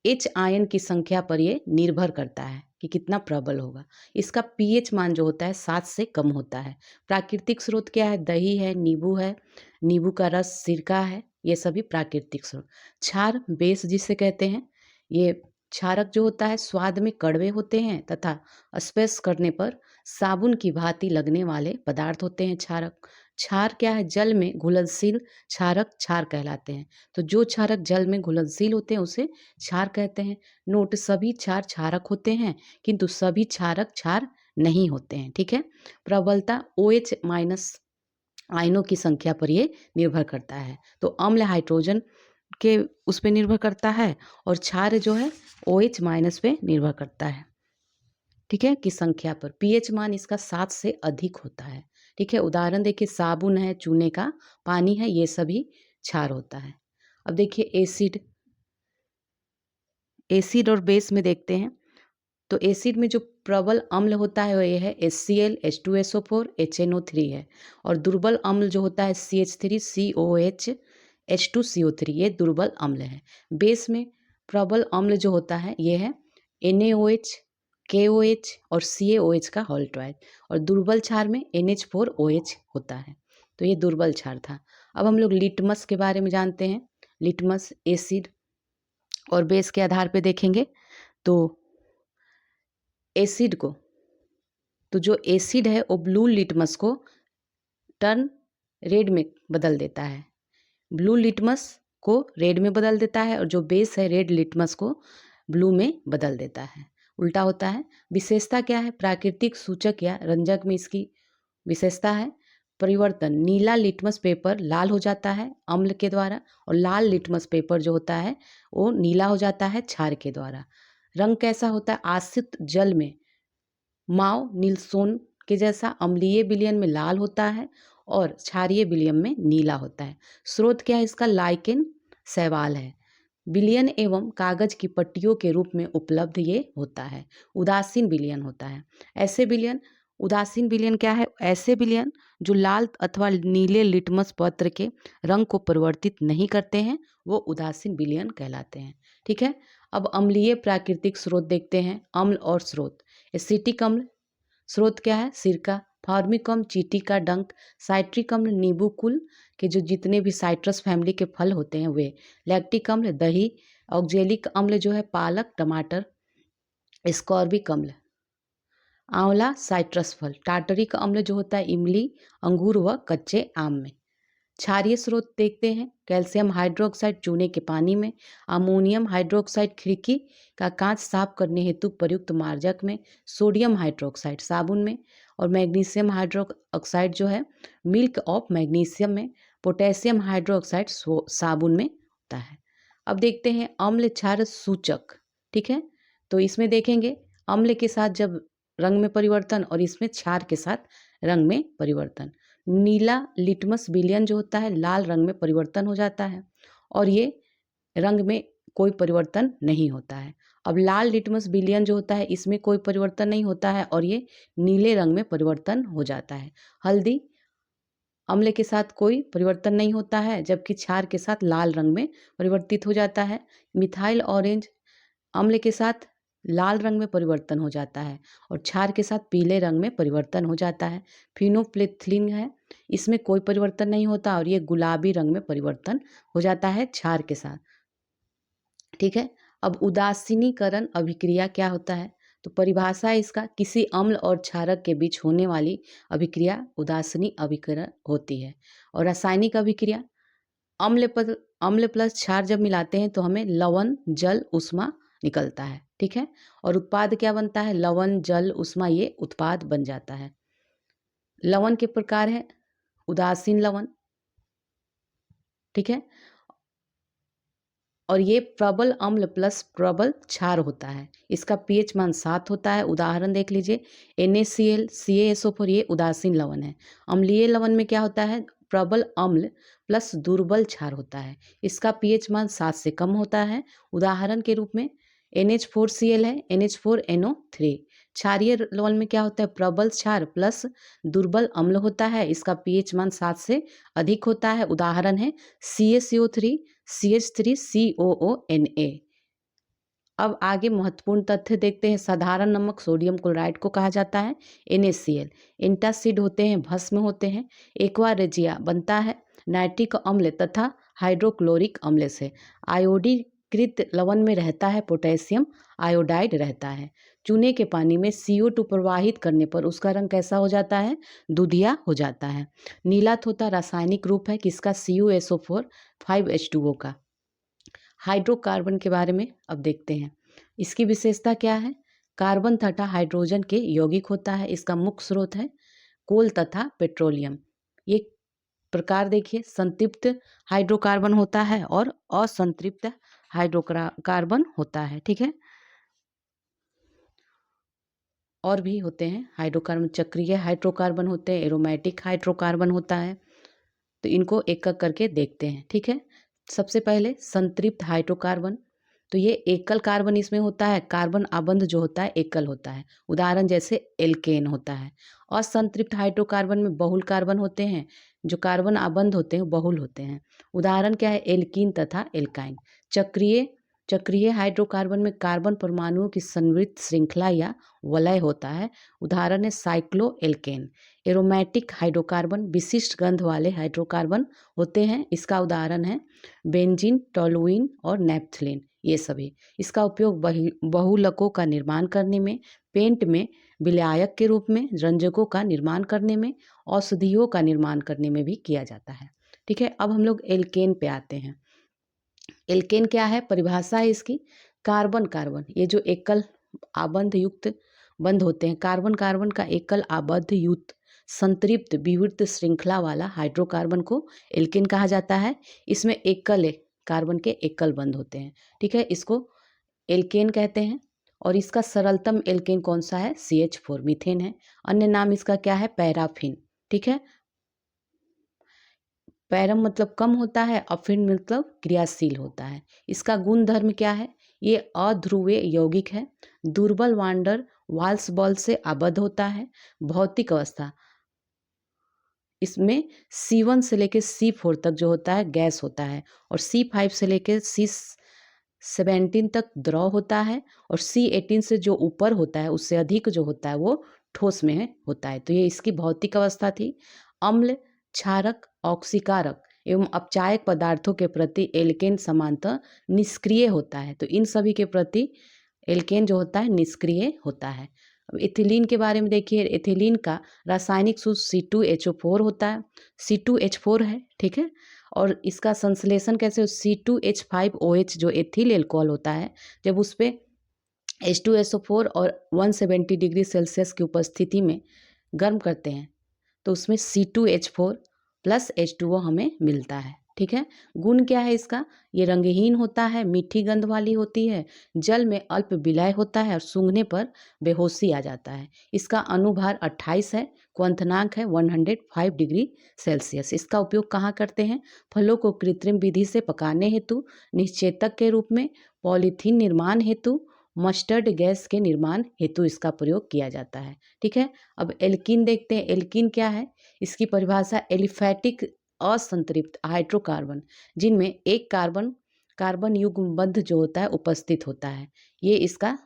H आयन की संख्या पर ये निर्भर करता है कि कितना प्रबल होगा। इसका pH मान जो होता है 7 से कम होता है। प्राकृतिक स्रोत क्या है, दही है, नींबू का रस, सिरका है, ये सभी प्राकृतिक स्रोत। क्षार, बेस जिसे कहते हैं, ये क्षारक जो होता है स्वाद में कड़वे होते हैं तथा स्पर्श करने पर साबुन की भांति लगने वाले पदार्थ होते हैं क्षारक। क्षार क्या है, जल में घुलनशील क्षारक क्षार कहलाते हैं। तो जो क्षारक जल में घुलनशील होते हैं उसे क्षार कहते हैं। नोट, सभी क्षार क्षारक होते हैं किंतु सभी क्षारक क्षार नहीं होते हैं। ठीक है। प्रबलता OH माइनस आयनों की संख्या पर ये निर्भर करता है। तो अम्ल हाइड्रोजन के उस पर निर्भर करता है और क्षार जो है OH माइनस पे निर्भर करता है। ठीक है, की संख्या पर। pH मान इसका 7 से अधिक होता है। ठीक है, उदाहरण देखिए, साबुन है, चूने का पानी है, ये सभी क्षार होता है। अब देखिए एसिड और बेस में देखते हैं। तो एसिड में जो प्रबल अम्ल होता है वो ये है HCl, H2SO4, HNO3 है। और दुर्बल अम्ल जो होता है CH3, COH, H2CO3, ये दुर्बल अम्ल है। बेस में प्रबल अम्ल जो होता है ये है NaOH, KOH और CaOH का होल ट्वाइस। और दुर्बल क्षार में NH4OH होता है। तो ये दुर्बल क्षार था। अब हम लोग लिटमस के बारे में जानते हैं। लिटमस एसिड और बेस के आधार पे देखेंगे तो एसिड को, तो जो एसिड है वो ब्लू लिटमस को टर्न रेड में बदल देता है। ब्लू लिटमस को रेड में बदल देता है और जो बेस है रेड लिटमस को ब्लू में बदल देता है, उल्टा होता है। विशेषता क्या है, प्राकृतिक सूचक या रंजक में इसकी विशेषता है परिवर्तन। नीला लिटमस पेपर लाल हो जाता है अम्ल के द्वारा और लाल लिटमस पेपर जो होता है वो नीला हो जाता है क्षार के द्वारा। रंग कैसा होता है, आश्रित जल में माव नीलसोन के जैसा, अम्लीय विलयन में लाल होता है और क्षारीय विलयन में नीला होता है। स्रोत क्या है इसका, लाइकेन शैवाल है। विलयन एवं कागज की पट्टियों के रूप में उपलब्ध ये होता है। उदासीन विलयन होता है। ऐसे विलयन, उदासीन विलयन क्या है, ऐसे विलयन जो लाल अथवा नीले लिटमस पत्र के रंग को परिवर्तित नहीं करते हैं वो उदासीन विलयन कहलाते हैं। ठीक है। अब अम्लीय प्राकृतिक स्रोत देखते हैं। अम्ल और स्रोत, एसिटिक अम्ल स्रोत क्या है, सिरका। फॉर्मिक अम्ल चींटी का डंक। साइट्रिक अम्ल नींबू कुल के जो जितने भी साइट्रस फैमिली के फल होते हैं वे। लैक्टिक अम्ल दही। ऑक्जेलिक अम्ल जो है पालक, टमाटर। स्कॉर्बिक अम्ल आंवला, साइट्रस फल। टार्टरिक अम्ल जो होता है इमली, अंगूर व कच्चे आम में। क्षारीय स्रोत देखते हैं। कैल्शियम हाइड्रोक्साइड चूने के पानी में। अमोनियम हाइड्रोक्साइड खिड़की का कांच साफ करने हेतु प्रयुक्त मार्जक में। सोडियम हाइड्रोक्साइड साबुन में। और मैग्नीशियम हाइड्रोक्साइड जो है मिल्क ऑफ मैग्नीशियम में। पोटेशियम हाइड्रोक्साइड साबुन में होता है। अब देखते हैं अम्ल क्षार सूचक। ठीक है, तो इसमें देखेंगे अम्ल के साथ जब रंग में परिवर्तन और इसमें क्षार के साथ रंग में परिवर्तन। नीला लिटमस विलयन जो होता है लाल रंग में परिवर्तन हो जाता है और ये रंग में कोई परिवर्तन नहीं होता है। अब लाल लिटमस विलयन जो होता है इसमें कोई परिवर्तन नहीं होता है और ये नीले रंग में परिवर्तन हो जाता है। हल्दी अम्ल के साथ कोई परिवर्तन नहीं होता है, जबकि क्षार के साथ लाल रंग में परिवर्तित हो जाता है। मिथाइल ऑरेंज अम्ल के साथ लाल रंग में परिवर्तन हो जाता है और क्षार के साथ पीले रंग में परिवर्तन हो जाता है। फिनोप्लेथिलीन है, इसमें कोई परिवर्तन नहीं होता और ये गुलाबी रंग में परिवर्तन हो जाता है क्षार के साथ। ठीक है, अब उदासीनीकरण अभिक्रिया क्या होता है? तो परिभाषा है इसका, किसी अम्ल और क्षारक के बीच होने वाली अभिक्रिया उदासीनी अभिक्रिया होती है। और रासायनिक अभिक्रिया, अम्ल प्लस क्षार जब मिलाते हैं तो हमें लवण जल उष्मा निकलता है। ठीक है, और उत्पाद क्या बनता है? लवण जल उष्मा, ये उत्पाद बन जाता है। लवण के प्रकार है उदासीन लवण, ठीक है, और ये प्रबल अम्ल प्लस प्रबल क्षार होता है। इसका पीएच मान 7 होता है। उदाहरण देख लीजिए, NaCl, CaSO4, ये उदासीन लवण है। अम्लीय लवण में क्या होता है? प्रबल अम्ल प्लस दुर्बल क्षार होता है। इसका पीएच मान 7 से कम होता है। उदाहरण के रूप में NH4Cl है, NH4NO3। क्षारीय लवण में क्या होता है? प्रबल क्षार प्लस दुर्बल अम्ल होता है। इसका पीएच मान 7 से अधिक होता है। उदाहरण है CaCO3, CH3COONA। अब आगे महत्वपूर्ण तथ्य देखते हैं। साधारण नमक सोडियम क्लोराइड को कहा जाता है NaCl। एंटासिड होते हैं, भस्म होते हैं। एक्वा रेजिया बनता है नाइट्रिक अम्ल तथा हाइड्रोक्लोरिक अम्ल से। आयोडीकृत लवण में रहता है पोटेशियम आयोडाइड रहता है। चूने के पानी में CO2 प्रवाहित करने पर उसका रंग कैसा हो जाता है? दूधिया हो जाता है। नीला तोता रासायनिक रूप है किसका? CuSO4 5H2O का। हाइड्रोकार्बन के बारे में अब देखते हैं। इसकी विशेषता क्या है? कार्बन तथा हाइड्रोजन के यौगिक होता है। इसका मुख्य स्रोत है कोल तथा पेट्रोलियम। ये प्रकार देखिए, संतृप्त हाइड्रोकार्बन होता है और असंतृप्त हाइड्रोकार्बन होता है। ठीक है, और भी होते हैं हाइड्रोकार्बन, चक्रीय हाइड्रोकार्बन होते हैं, एरोमेटिक हाइड्रोकार्बन होता है। तो इनको एक एक करके देखते हैं। ठीक है, सबसे पहले संतृप्त हाइड्रोकार्बन, तो ये एकल कार्बन इसमें होता है। कार्बन आबंध जो होता है एकल होता है। उदाहरण जैसे एल्केन होता है। असंतृप्त हाइड्रोकार्बन में बहुल कार्बन होते हैं। जो कार्बन आबंध होते हैं बहुल होते हैं। उदाहरण क्या है? एल्कीन तथा एल्काइन। चक्रीय हाइड्रोकार्बन में कार्बन परमाणुओं की संवृत श्रृंखला या वलय होता है। उदाहरण है साइक्लो एल्केन। एरोमेटिक हाइड्रोकार्बन विशिष्ट गंध वाले हाइड्रोकार्बन होते हैं। इसका उदाहरण है बेंजीन, टोलुइन और नैप्थलीन, ये सभी। इसका उपयोग बहुलकों का निर्माण करने में, पेंट में विलायक के रूप में, रंजकों का निर्माण करने में, औषधियों का निर्माण करने में भी किया जाता है। ठीक है, अब हम लोग एल्केन पे आते हैं। एल्केन क्या है? परिभाषा है इसकी, कार्बन कार्बन, ये जो एकल आबंध युक्त बंध होते हैं, कार्बन कार्बन का एकल आबद्ध युक्त संतृप्त विवृत श्रृंखला वाला हाइड्रोकार्बन को एल्केन कहा जाता है। इसमें एकल कार्बन के एकल बंध होते हैं। ठीक है, इसको एल्केन कहते हैं। और इसका सरलतम एल्केन कौन सा है? CH4 मीथेन है। अन्य नाम इसका क्या है? पैराफिन। ठीक है, पैरम मतलब कम होता है, अफिन मतलब क्रियाशील होता है। इसका गुण धर्म क्या है? ये अध्रुवीय यौगिक है। दुर्बल वांडर वाल्स बॉल से आबद्ध होता है। भौतिक अवस्था, इसमें C1 से लेकर C4 तक जो होता है गैस होता है और C5 से लेकर C17 तक द्रव होता है और C18 से जो ऊपर होता है उससे अधिक जो होता है वो ठोस में होता है। तो ये इसकी भौतिक अवस्था थी। अम्ल, क्षारक, ऑक्सीकारक एवं अपचायक पदार्थों के प्रति एल्केन समानतः निष्क्रिय होता है। तो इन सभी के प्रति एल्केन जो होता है निष्क्रिय होता है। अब एथिलीन के बारे में देखिए, एथिलीन का रासायनिक सूत्र C2H4 होता है। C2H4 है, ठीक है, और इसका संश्लेषण कैसे? C2H5OH जो एथिल एल्कोहल होता है, जब उस पर H2SO4 और 170 डिग्री सेल्सियस की उपस्थिति में गर्म करते हैं तो उसमें C2H4 प्लस H2O हमें मिलता है। ठीक है, गुण क्या है इसका? ये रंगहीन होता है, मीठी गंध वाली होती है, जल में अल्प विलय होता है और सूंघने पर बेहोशी आ जाता है। इसका अणुभार 28 है, क्वथनांक है 105 डिग्री सेल्सियस। इसका उपयोग कहाँ करते हैं? फलों को कृत्रिम विधि से पकाने हेतु, निश्चेतक के रूप में, पॉलीथीन निर्माण हेतु, मस्टर्ड गैस के निर्माण हेतु इसका प्रयोग किया जाता है। ठीक है, अब एल्कीन देखते हैं। एल्कीन क्या है? इसकी परिभाषा एलिफैटिक असंतृप्त हाइड्रोकार्बन जिनमें एक कार्बन कार्बन युग्मबद्ध जो होता है उपस्थित होता है, ये इसका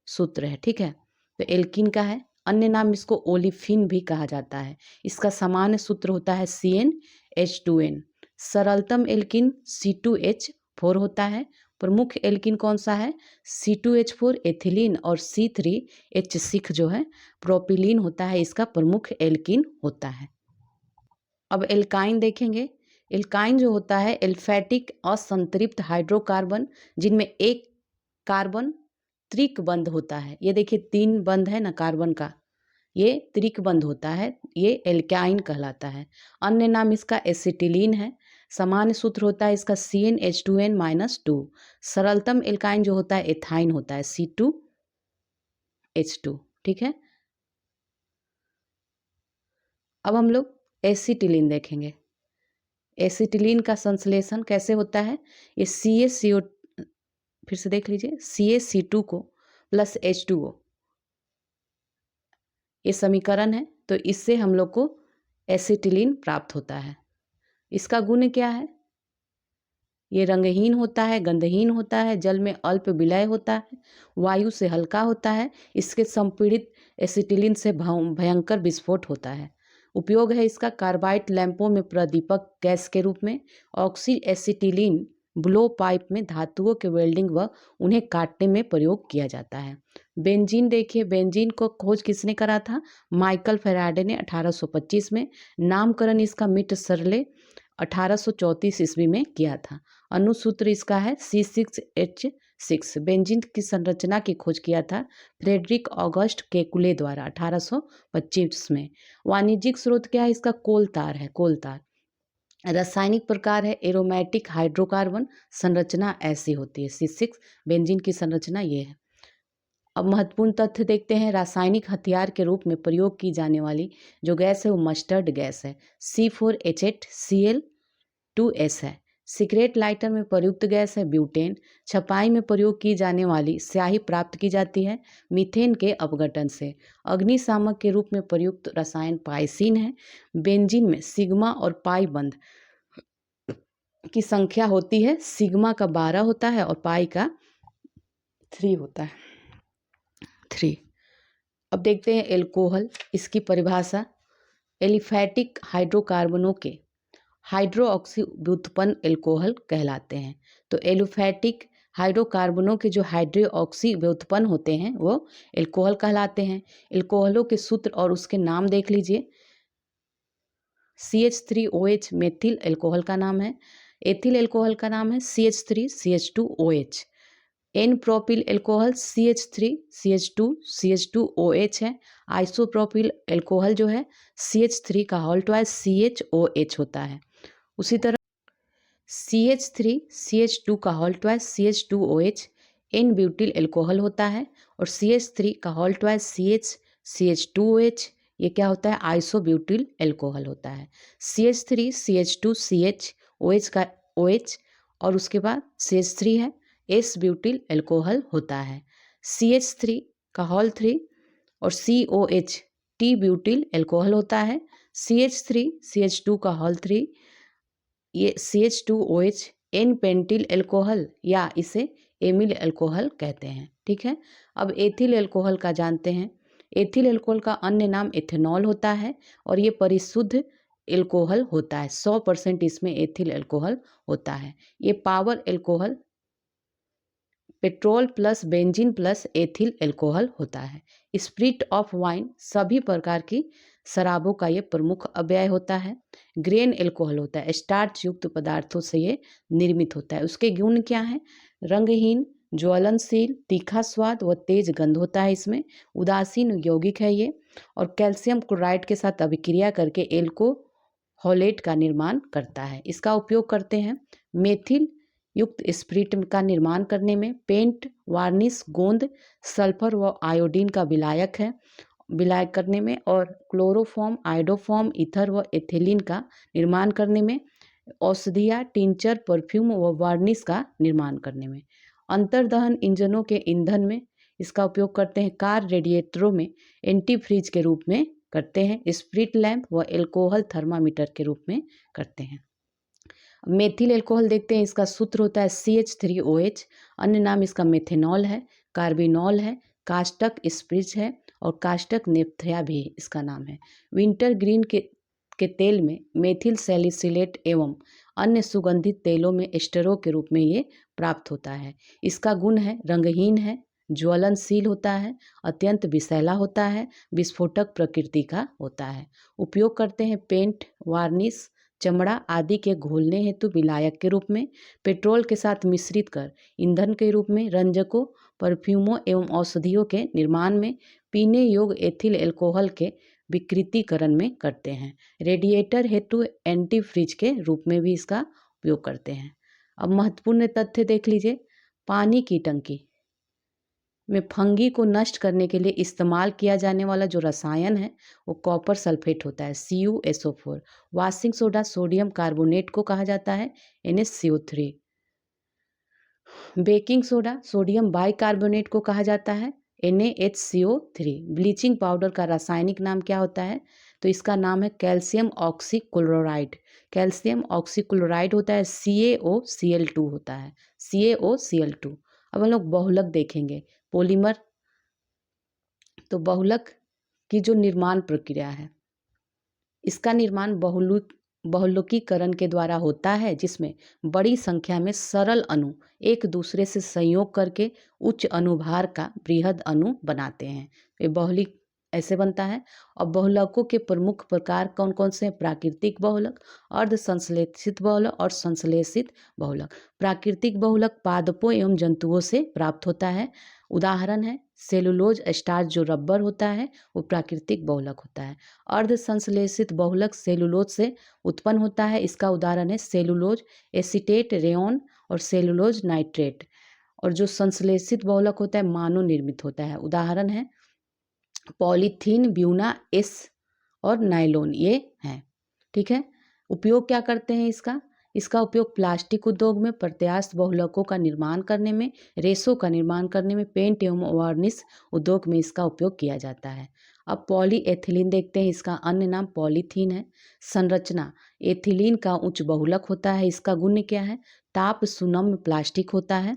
सूत्र है। ठीक है, तो एल्कीन का है। अन्य नाम इसको ओलिफिन भी कहा जाता है। इसका सामान्य सूत्र होता है CnH2n। सरलतम एल्कीन C2H4 होता है। प्रमुख एल्कीन कौन सा है? C2H4 एथिलीन और C3H6 जो है प्रोपिलीन होता है, इसका प्रमुख एल्कीन होता है। अब एल्काइन देखेंगे। एल्काइन जो होता है एल्फैटिक असंतृप्त हाइड्रोकार्बन जिनमें एक कार्बन त्रिक बंध होता है। ये देखिए 3 बंध है ना कार्बन का, ये त्रिक बंध होता है, ये एल्काइन कहलाता है। अन्य नाम इसका एसिटिलीन है। सामान्य सूत्र होता है इसका CnH2n-2। सरलतम एल्काइन जो होता है एथाइन होता है C2H2। ठीक है, अब हम लोग एसिटिलीन देखेंगे। एसिटिलीन का संश्लेषण कैसे होता है? ये CaCO फिर से देख लीजिए CaC2 को प्लस H2O, ये समीकरण है, तो इससे हम लोग को एसिटिलीन प्राप्त होता है। इसका गुण क्या है? ये रंगहीन होता है, गंधहीन होता है, जल में अल्प विलय होता है, वायु से हल्का होता है। इसके संपीड़ित एसिटिलीन से भयंकर विस्फोट होता है। उपयोग है इसका कार्बाइड लैंपों में प्रदीपक गैस के रूप में, ऑक्सी एसिटिलीन ब्लो पाइप में धातुओं के वेल्डिंग व उन्हें काटने में प्रयोग किया जाता है। बेंजीन देखिए, बेंजीन को खोज किसने करा था? माइकल फेराडे ने 1825 में। नामकरण इसका मिट सरले 1834 ईस्वी में किया था। अनुसूत्र इसका है C6H6। बेंजीन की संरचना की खोज किया था फ्रेडरिक ऑगस्ट केकुले द्वारा 1825 में। वाणिज्यिक स्रोत क्या है इसका? कोल तार है, कोल तार। रासायनिक प्रकार है एरोमेटिक हाइड्रोकार्बन। संरचना ऐसी होती है C6। बेंजीन की संरचना ये है। अब महत्वपूर्ण तथ्य देखते हैं। रासायनिक हथियार के रूप में प्रयोग की जाने वाली जो गैस है वो मस्टर्ड गैस है, C4H8Cl2S है। सिगरेट लाइटर में प्रयुक्त गैस है ब्यूटेन। छपाई में प्रयोग की जाने वाली स्याही प्राप्त की जाती है मीथेन के अपघटन से। अग्निशामक के रूप में प्रयुक्त रसायन पाइसिन है। बेंजीन में सिग्मा और पाई बंध की संख्या होती है, सिग्मा का 12 होता है और पाई का 3 होता है, 3। अब देखते हैं एल्कोहल। इसकी परिभाषा एलिफैटिक हाइड्रोकार्बनों के हाइड्रोऑक्सी व्युत्पन्न एल्कोहल कहलाते हैं। तो एलिफैटिक हाइड्रोकार्बनों के जो हाइड्रोऑक्सी व्युत्पन्न होते हैं वो एल्कोहल कहलाते हैं। एल्कोहलों के सूत्र और उसके नाम देख लीजिए। CH3OH मेथिल एल्कोहल का नाम है। एथिल एल्कोहल का नाम है CH3CH2OH। N propyl alcohol CH3CH2CH2OH है। आइसोप्रोपिल एल्कोहल जो है CH3 का होल ट्वाइस CHOH होता है। उसी तरह CH3CH2 का whole twice CH2OH n butyl alcohol होता है और CH3 का होल ट्वाइस CH2OH ये क्या होता है? आइसोब्यूटिल एल्कोहल होता है। CH3CH2CHOH का OH और उसके बाद CH3 है, एस ब्यूटिल एल्कोहल होता है। CH3 का होल 3 और COH टी ब्यूटिल एल्कोहल होता है। CH3CH2 का होल 3 ये CH2OH एन पेंटिल एल्कोहल या इसे एमिल एल्कोहल कहते हैं। ठीक है, अब एथिल एल्कोहल का जानते हैं। एथिल एल्कोहल का अन्य नाम एथेनॉल होता है और ये परिशुद्ध एल्कोहल होता है। 100% इसमें एथिल एल्कोहल होता है। ये power alcohol petrol plus benzene plus ethyl alcohol होता है। स्पिरिट ऑफ वाइन सभी प्रकार की शराबों का ये प्रमुख अव्यय होता है। ग्रेन एल्कोहल होता है, स्टार्च युक्त पदार्थों से ये निर्मित होता है। उसके गुण क्या हैं? रंगहीन, ज्वलनशील, तीखा स्वाद व तेज गंध होता है इसमें। उदासीन यौगिक है ये और कैल्शियम क्लोराइड के साथ अभिक्रिया करके एल्कोहोलेट का निर्माण करता है। इसका उपयोग करते हैं मेथिल युक्त स्पिरिट का निर्माण करने में। पेंट, वार्निश, गोंद, सल्फर व आयोडीन का विलायक है, विलायक करने में। और क्लोरोफॉर्म, आयोडोफॉर्म, ईथर व एथिलीन का निर्माण करने में। औषधिया, टिंचर, परफ्यूम व वार्निश का निर्माण करने में। अंतर्दहन इंजनों के ईंधन में इसका उपयोग करते हैं। कार रेडिएटरों में एंटी फ्रीज के रूप में करते हैं। स्प्रिट लैंप व एल्कोहल थर्मामीटर के रूप में करते हैं। मेथिल एल्कोहल देखते हैं, इसका सूत्र होता है CH3OH, अन्य नाम इसका मेथेनॉल है, कार्बिनॉल है, कास्टक स्प्रिच है और कास्टक नेफ्थया भी इसका नाम है। विंटर ग्रीन के तेल में मेथिल सैलिसिलेट एवं अन्य सुगंधित तेलों में एस्टरों के रूप में ये प्राप्त होता है। इसका गुण है रंगहीन है, ज्वलनशील होता है, अत्यंत विषैला होता है, विस्फोटक प्रकृति का होता है। उपयोग करते हैं पेंट, वार्निश, चमड़ा आदि के घोलने हेतु विलायक के रूप में, पेट्रोल के साथ मिश्रित कर ईंधन के रूप में, रंजकों, परफ्यूमों एवं औषधियों के निर्माण में, पीने योग्य एथिल एल्कोहल के विकृतीकरण में करते हैं। रेडिएटर हेतु एंटी फ्रीज के रूप में भी इसका उपयोग करते हैं। अब महत्वपूर्ण तथ्य देख लीजिए। पानी की टंकी में फंगी को नष्ट करने के लिए इस्तेमाल किया जाने वाला जो रसायन है वो कॉपर सल्फेट होता है, CuSO4। Washing soda sodium carbonate को कहा जाता है, NaCO3। Baking soda sodium bicarbonate को कहा जाता है, NaHCO3। ब्लीचिंग पाउडर का रासायनिक नाम क्या होता है? तो इसका नाम है कैल्शियम ऑक्सीक्लोराइड। कैल्शियम ऑक्सीक्लोराइड होता है, CaOCl2 होता है, CaOCl2। अब हम लोग बहुलक देखेंगे, पॉलीमर। तो बहुलक की जो निर्माण प्रक्रिया है, इसका निर्माण बहुलकीकरण के द्वारा होता है, जिसमें बड़ी संख्या में सरल अणु एक दूसरे से संयोग करके उच्च अनुभार का बृहद अणु बनाते हैं। ये बहुलक ऐसे बनता है। और बहुलकों के प्रमुख प्रकार कौन कौन से हैं? प्राकृतिक बहुलक, अर्ध संश्लेषित बहुलक और संश्लेषित बहुलक। प्राकृतिक बहुलक पादपों एवं जंतुओं से प्राप्त होता है। उदाहरण है सेलुलोज स्टार्च, जो रबर होता है वो प्राकृतिक बहुलक होता है। अर्ध संश्लेषित बहुलक सेलुलोज से उत्पन्न होता है। इसका उदाहरण है सेलुलोज एसीटेट, रेयन और सेलुलोज नाइट्रेट। और जो संश्लेषित बहुलक होता है मानव निर्मित होता है। उदाहरण है पॉलीथीन, ब्यूना, एस और नायलॉन, ये हैं। ठीक है। उपयोग क्या करते हैं इसका उपयोग प्लास्टिक उद्योग में प्रत्यास्थ बहुलकों का निर्माण करने में, रेशों का निर्माण करने में, पेंट एवं वार्निश उद्योग में इसका उपयोग किया जाता है। अब पॉलीएथिलीन देखते हैं, इसका अन्य नाम पॉलीथीन है। संरचना एथिलीन का उच्च बहुलक होता है। इसका गुण क्या है? ताप सुनम्य प्लास्टिक होता है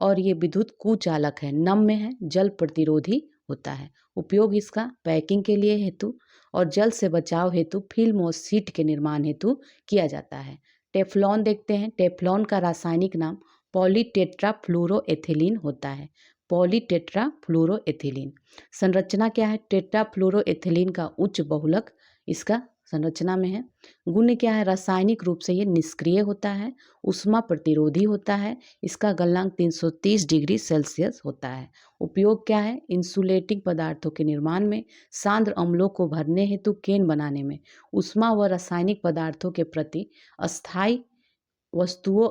और ये विद्युत कुचालक है, नम्य है, जल प्रतिरोधी होता है। उपयोग इसका पैकिंग के लिए हेतु और जल से बचाव हेतु, फिल्म और सीट के निर्माण हेतु किया जाता है। टेफ्लॉन देखते हैं। टेफ्लॉन का रासायनिक नाम पॉलीटेट्राफ्लोरोएथिलीन होता है, पॉलीटेट्राफ्लोरोएथिलीन। संरचना क्या है? टेट्राफ्लोरोएथिलीन का उच्च बहुलक इसका संरचना में है। गुण क्या है? रासायनिक रूप से ये निष्क्रिय होता है, उष्मा प्रतिरोधी होता है, इसका गलनांक 330 डिग्री सेल्सियस होता है। उपयोग क्या है? इंसुलेटिंग पदार्थों के निर्माण में, सांद्र अम्लों को भरने हेतु, केन बनाने में, उष्मा व रासायनिक पदार्थों के प्रति अस्थायी वस्तुओं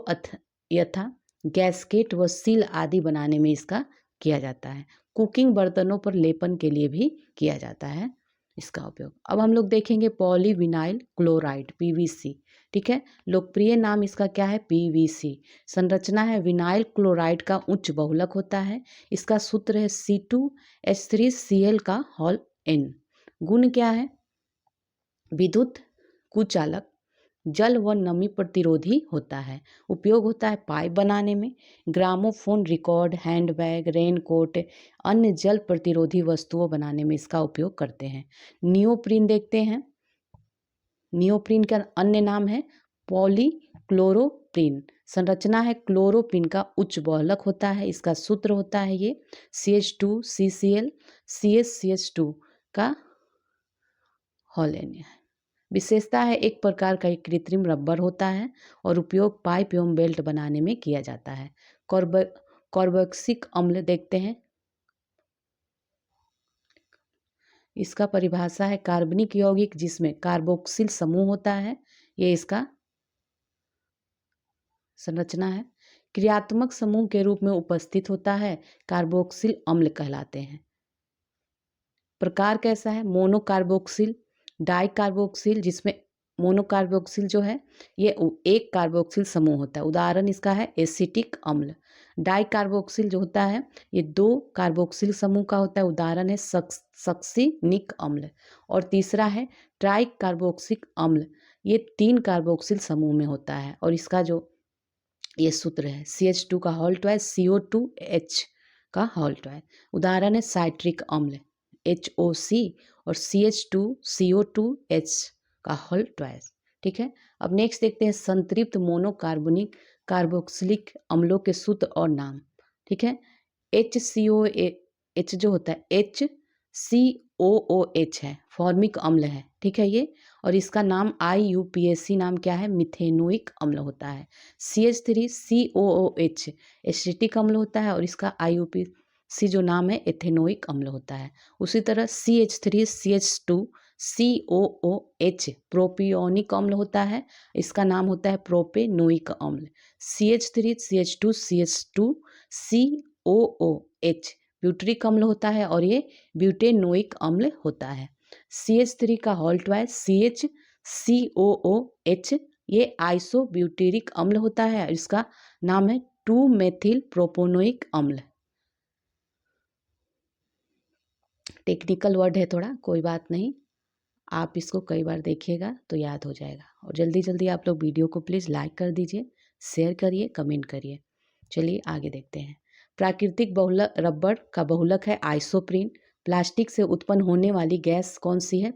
यथा गैस्केट व सील आदि बनाने में इसका किया जाता है। कुकिंग बर्तनों पर लेपन के लिए भी किया जाता है इसका उपयोग। अब हम लोग देखेंगे पॉलीविनाइल क्लोराइड, PVC। ठीक है। लोकप्रिय नाम इसका क्या है? PVC। संरचना है विनाइल क्लोराइड का उच्च बहुलक होता है। इसका सूत्र है C2H3Cl का होल N। गुण क्या है? विद्युत कुचालक, जल व नमी प्रतिरोधी होता है। उपयोग होता है पाइप बनाने में, ग्रामोफोन, रिकॉर्ड, हैंडबैग, रेनकोट, अन्य जल प्रतिरोधी वस्तुओं बनाने में इसका उपयोग करते हैं। नियोप्रीन देखते हैं। नियोप्रीन का अन्य नाम है पॉलीक्लोरोप्रीन। संरचना है क्लोरोप्रीन का उच्च बहुलक होता है। इसका सूत्र होता है ये CH2CCl, CH2 का होल N है। विशेषता है एक प्रकार का एक कृत्रिम रबर होता है और उपयोग पाइप एवं बेल्ट बनाने में किया जाता है। कार्बोक्सिलिक अम्ल देखते हैं। इसका परिभाषा है कार्बनिक यौगिक जिसमें कार्बोक्सिल समूह होता है, ये इसका संरचना है। क्रियात्मक समूह के रूप में उपस्थित होता है, कार्बोक्सिल अम्ल कहलाते हैं। प्रकार कैसा है? मोनोकार्बोक्सिल, डाइकार्बोक्सिल, जिसमें मोनोकार्बोक्सिल जो है ये एक कार्बोक्सिल समूह होता है। उदाहरण इसका है एसिटिक अम्ल। डाई कार्बोक्सिल जो होता है ये 2 कार्बोक्सिल समूह का होता है, उदाहरण है सक्सिनिक अम्ल। और तीसरा है ट्राई कार्बोक्सिक अम्ल, ये 3 कार्बोक्सिल समूह में होता है। और इसका जो ये सूत्र है CH2 का होल ट्वाइस CO2H का होल ट्वाइस। उदाहरण है साइट्रिक अम्ल HOC और CH2CO2H का होल ट्वाइस। ठीक है, अब नेक्स्ट देखते हैं संतृप्त मोनोकार्बोनिक कार्बोक्सिलिक अम्लों के सूत्र और नाम। ठीक है, HCOH जो होता है HCOOH है, फॉर्मिक अम्ल है। ठीक है ये, और इसका नाम IUPAC नाम क्या है, मिथेनोइक अम्ल होता है। CH3COOH एसिटिक अम्ल होता है और इसका IUPAC जो नाम है एथेनोइक अम्ल होता है। उसी तरह CH3CH2COOH प्रोपियोनिक अम्ल होता है, इसका नाम होता है प्रोपेनोइक अम्ल। CH3CH2CH2COOH ब्यूटरिक अम्ल होता है और ये ब्यूटेनोइक अम्ल होता है। CH3 का होल ट्वाइस CHCOOH ये आइसोब्यूटेरिक अम्ल होता है, इसका नाम है 2 मेथिल प्रोपोनोइक अम्ल। टेक्निकल वर्ड है थोड़ा, कोई बात नहीं, आप इसको कई बार देखिएगा तो याद हो जाएगा। और जल्दी जल्दी आप लोग वीडियो को प्लीज़ लाइक कर दीजिए, शेयर करिए, कमेंट करिए। चलिए आगे देखते हैं। प्राकृतिक बहुलक रबर का बहुलक है आइसोप्रीन। प्लास्टिक से उत्पन्न होने वाली गैस कौन सी है,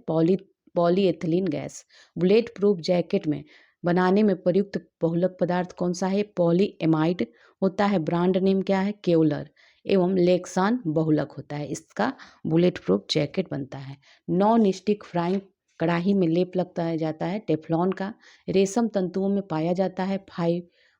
polyethylene gas. Bullet proof jacket में बनाने में प्रयुक्त बहुलक पदार्थ कौन सा है, पॉलीएमाइड होता है। ब्रांड नेम क्या है, केवलर एवं लेक्सान बहुलक होता है, इसका बुलेट प्रूफ जैकेट बनता है। नॉन स्टिक फ्राइंग कढ़ाई में लेप लगता जाता है टेफ्लॉन का। रेशम तंतुओं में पाया जाता है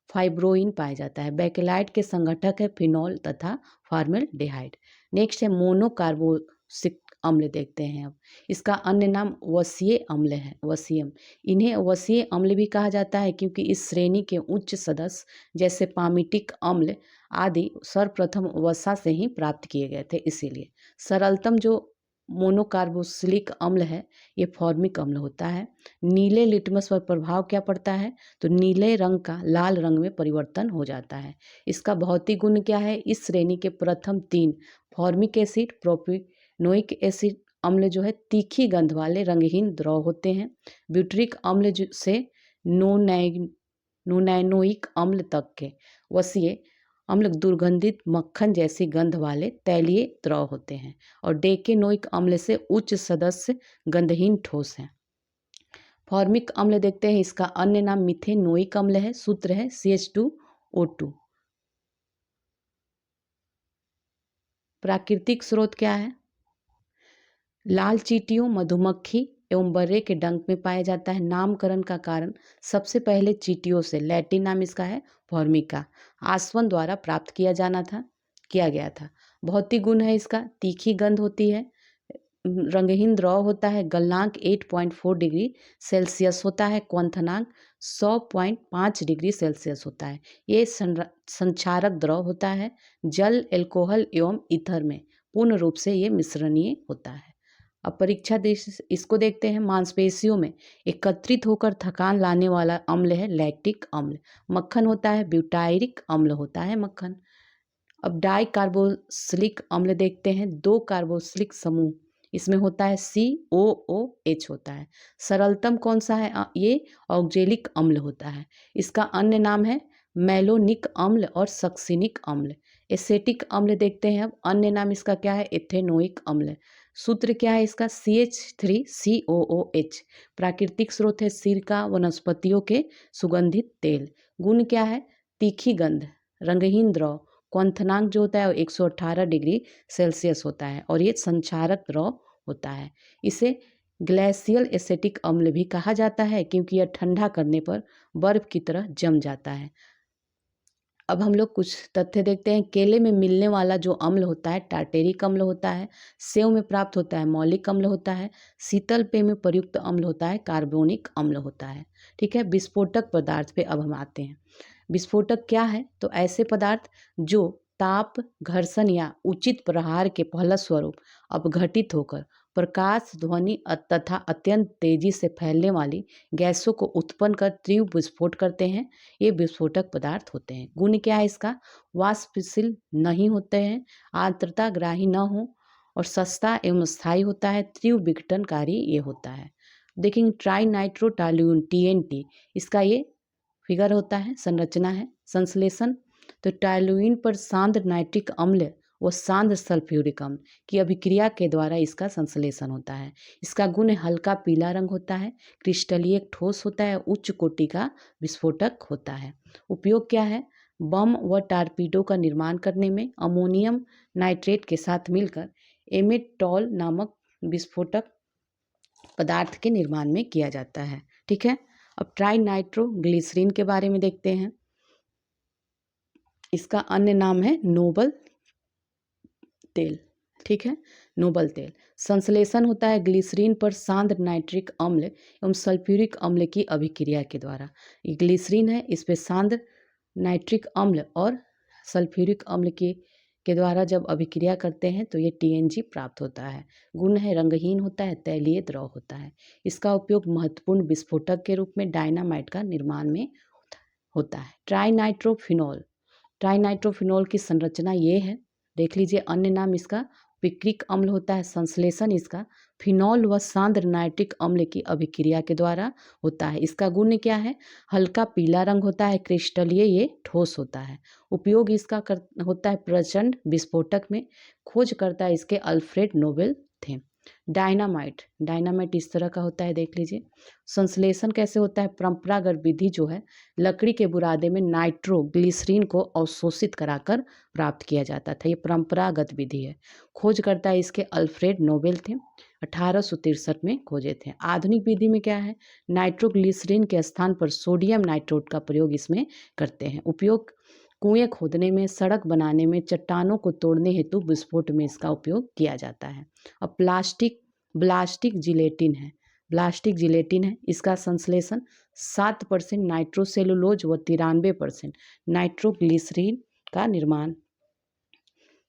फाइब्रोइन पाया जाता है। बेकेलाइट के संगठक है फिनॉल तथा फॉर्मेल्डिहाइड। नेक्स्ट है मोनोकार्बोक्सिलिक अम्ल देखते हैं। अब इसका अन्य नाम वसीय अम्ल है, वसीयम। इन्हें वसीय अम्ल भी कहा जाता है क्योंकि इस श्रेणी के उच्च सदस्य जैसे पामिटिक अम्ल आदि सर्वप्रथम वसा से ही प्राप्त किए गए थे, इसीलिए। सरलतम जो मोनोकार्बोक्सिलिक अम्ल है ये फॉर्मिक अम्ल होता है। नीले लिटमस पर प्रभाव क्या पड़ता है, तो नीले रंग का लाल रंग में परिवर्तन हो जाता है। इसका भौतिक गुण क्या है, इस श्रेणी के प्रथम 3 फॉर्मिक एसिड प्रोपिनोइक एसिड अम्ल जो है तीखी गंध वाले रंगहीन द्रव होते हैं। ब्यूटरिक अम्ल से नोनैनोइक अम्ल तक के वसीय अम्ल दुर्गंधित मक्खन जैसी गंध वाले तैलीय द्रव होते हैं। और डेकेनोइक अम्ल से उच्च सदस्य गंधहीन ठोस हैं। फॉर्मिक अम्ल देखते हैं, इसका अन्य नाम मिथेनोइक अम्ल है। सूत्र है CH2O2। प्राकृतिक स्रोत क्या है, लाल चींटियों, मधुमक्खी एवं बर्रे के डंक में पाया जाता है। नामकरण का कारण सबसे पहले चींटियों से, लैटिन नाम इसका है फॉर्मिका, आसवन द्वारा प्राप्त किया गया था। भौतिक गुण है इसका, तीखी गंध होती है, रंगहीन द्रव होता है, गलनांक 8.4 डिग्री सेल्सियस होता है, क्वथनांक 100.5 डिग्री सेल्सियस होता है। ये संक्षारक द्रव होता है, जल, एल्कोहल एवं ईथर में पूर्ण रूप से ये मिश्रणीय होता है। अब परीक्षा इसको देखते हैं। मांसपेशियों में एकत्रित होकर थकान लाने वाला अम्ल है लैक्टिक अम्ल। मक्खन होता है, ब्यूटायरिक अम्ल होता है मक्खन। अब डाई कार्बोक्सिलिक अम्ल देखते हैं। 2 कार्बोक्सिलिक समूह इसमें होता है, COOH होता है। सरलतम कौन सा है, ये ऑक्जेलिक अम्ल होता है। इसका अन्य नाम है मैलोनिक अम्ल और सक्सिनिक अम्ल। एसेटिक अम्ल देखते हैं। अब अन्य नाम इसका क्या है, एथेनोइक अम्ल। सूत्र क्या है इसका, CH3COOH। प्राकृतिक स्रोत है सिरका, वनस्पतियों के सुगंधित तेल। गुण क्या है, तीखी गंध, रंगहीन द्रव, क्वथनांक जो होता है 118 डिग्री सेल्सियस होता है और ये संक्षारक द्रव होता है। इसे ग्लेशियल एसेटिक अम्ल भी कहा जाता है क्योंकि यह ठंडा करने पर बर्फ की तरह जम जाता है। अब हम लोग कुछ तथ्य देखते हैं। केले में मिलने वाला जो अम्ल होता है टार्टेरिक अम्ल होता है। सेव में प्राप्त होता है मौलिक अम्ल होता है। शीतल पेय में प्रयुक्त अम्ल होता है कार्बोनिक अम्ल होता है। ठीक है, विस्फोटक पदार्थ पे अब हम आते हैं। विस्फोटक क्या है, तो ऐसे पदार्थ जो ताप, घर्षण या उचित प्रहार के फलस्वरूप अपघटित होकर प्रकाश, ध्वनि तथा अत्यंत तेजी से फैलने वाली गैसों को उत्पन्न कर तीव्र विस्फोट करते हैं। ये विस्फोटक पदार्थ होते हैं। गुण क्या है इसका? वाष्पशील नहीं होते हैं, आर्द्रता ग्राही न हो और सस्ता एवं स्थायी होता है, तीव्र विघटनकारी ये होता है। देखेंगे ट्राई नाइट्रो टॉल्यून TNT, इसका ये फिगर होता है, संरचना है। संश्लेषण तो टॉल्यूइन पर सांद्र नाइट्रिक अम्ल व सांद्र सल्फ्यूरिक अम्ल की अभिक्रिया के द्वारा इसका संश्लेषण होता है। इसका गुण हल्का पीला रंग होता है, क्रिस्टलीय एक ठोस होता है, उच्च कोटि का विस्फोटक होता है। उपयोग क्या है? बम व टारपीडो का निर्माण करने में अमोनियम नाइट्रेट के साथ मिलकर एमेटॉल नामक विस्फोटक पदार्थ के निर्माण में किया जाता है। ठीक है, अब ट्राई नाइट्रो ग्लिसरीन के बारे में देखते हैं। इसका अन्य नाम है नोबल तेल। ठीक है, नोबल तेल। संश्लेषण होता है ग्लिसरीन पर सांद्र नाइट्रिक अम्ल एवं सल्फ्यूरिक अम्ल की अभिक्रिया के द्वारा। ये ग्लिसरीन है, इस पे सांद्र नाइट्रिक अम्ल और सल्फ्यूरिक अम्ल के द्वारा जब अभिक्रिया करते हैं तो ये TNG प्राप्त होता है। गुण है रंगहीन होता है, तैलीय द्रव होता है। इसका उपयोग महत्वपूर्ण विस्फोटक के रूप में डायनामाइट का निर्माण में होता है। ट्राइनाइट्रोफिनॉल, ट्राइनाइट्रोफिनॉल की संरचना ये है, देख लीजिए। अन्य नाम इसका पिक्रिक अम्ल होता है। संश्लेषण इसका फिनॉल व सांद्र नाइट्रिक अम्ल की अभिक्रिया के द्वारा होता है। इसका गुण क्या है? हल्का पीला रंग होता है, क्रिस्टलीय ये ठोस होता है। उपयोग इसका होता है प्रचंड विस्फोटक में। खोजकर्ता इसके अल्फ्रेड नोबेल थे। डायनामाइट, डायनामाइट इस तरह का होता है, देख लीजिए। संश्लेषण कैसे होता है? परंपरागत विधि जो है, लकड़ी के बुरादे में नाइट्रो ग्लिसरीन को अवशोषित कराकर प्राप्त किया जाता था। ये परंपरागत विधि है। खोजकर्ता इसके अल्फ्रेड नोबेल थे, 1863 में खोजे थे। आधुनिक विधि में क्या है? नाइट्रोग्लिसरीन के स्थान पर सोडियम नाइट्रोट का प्रयोग इसमें करते हैं। उपयोग कुएं खोदने में, सड़क बनाने में, चट्टानों को तोड़ने हेतु विस्फोट में इसका उपयोग किया जाता है। अब ब्लास्टिक जिलेटिन है, ब्लास्टिक जिलेटिन है। इसका संश्लेषण 7% नाइट्रोसेलुलोज व 93% नाइट्रोग्लिसरीन का निर्माण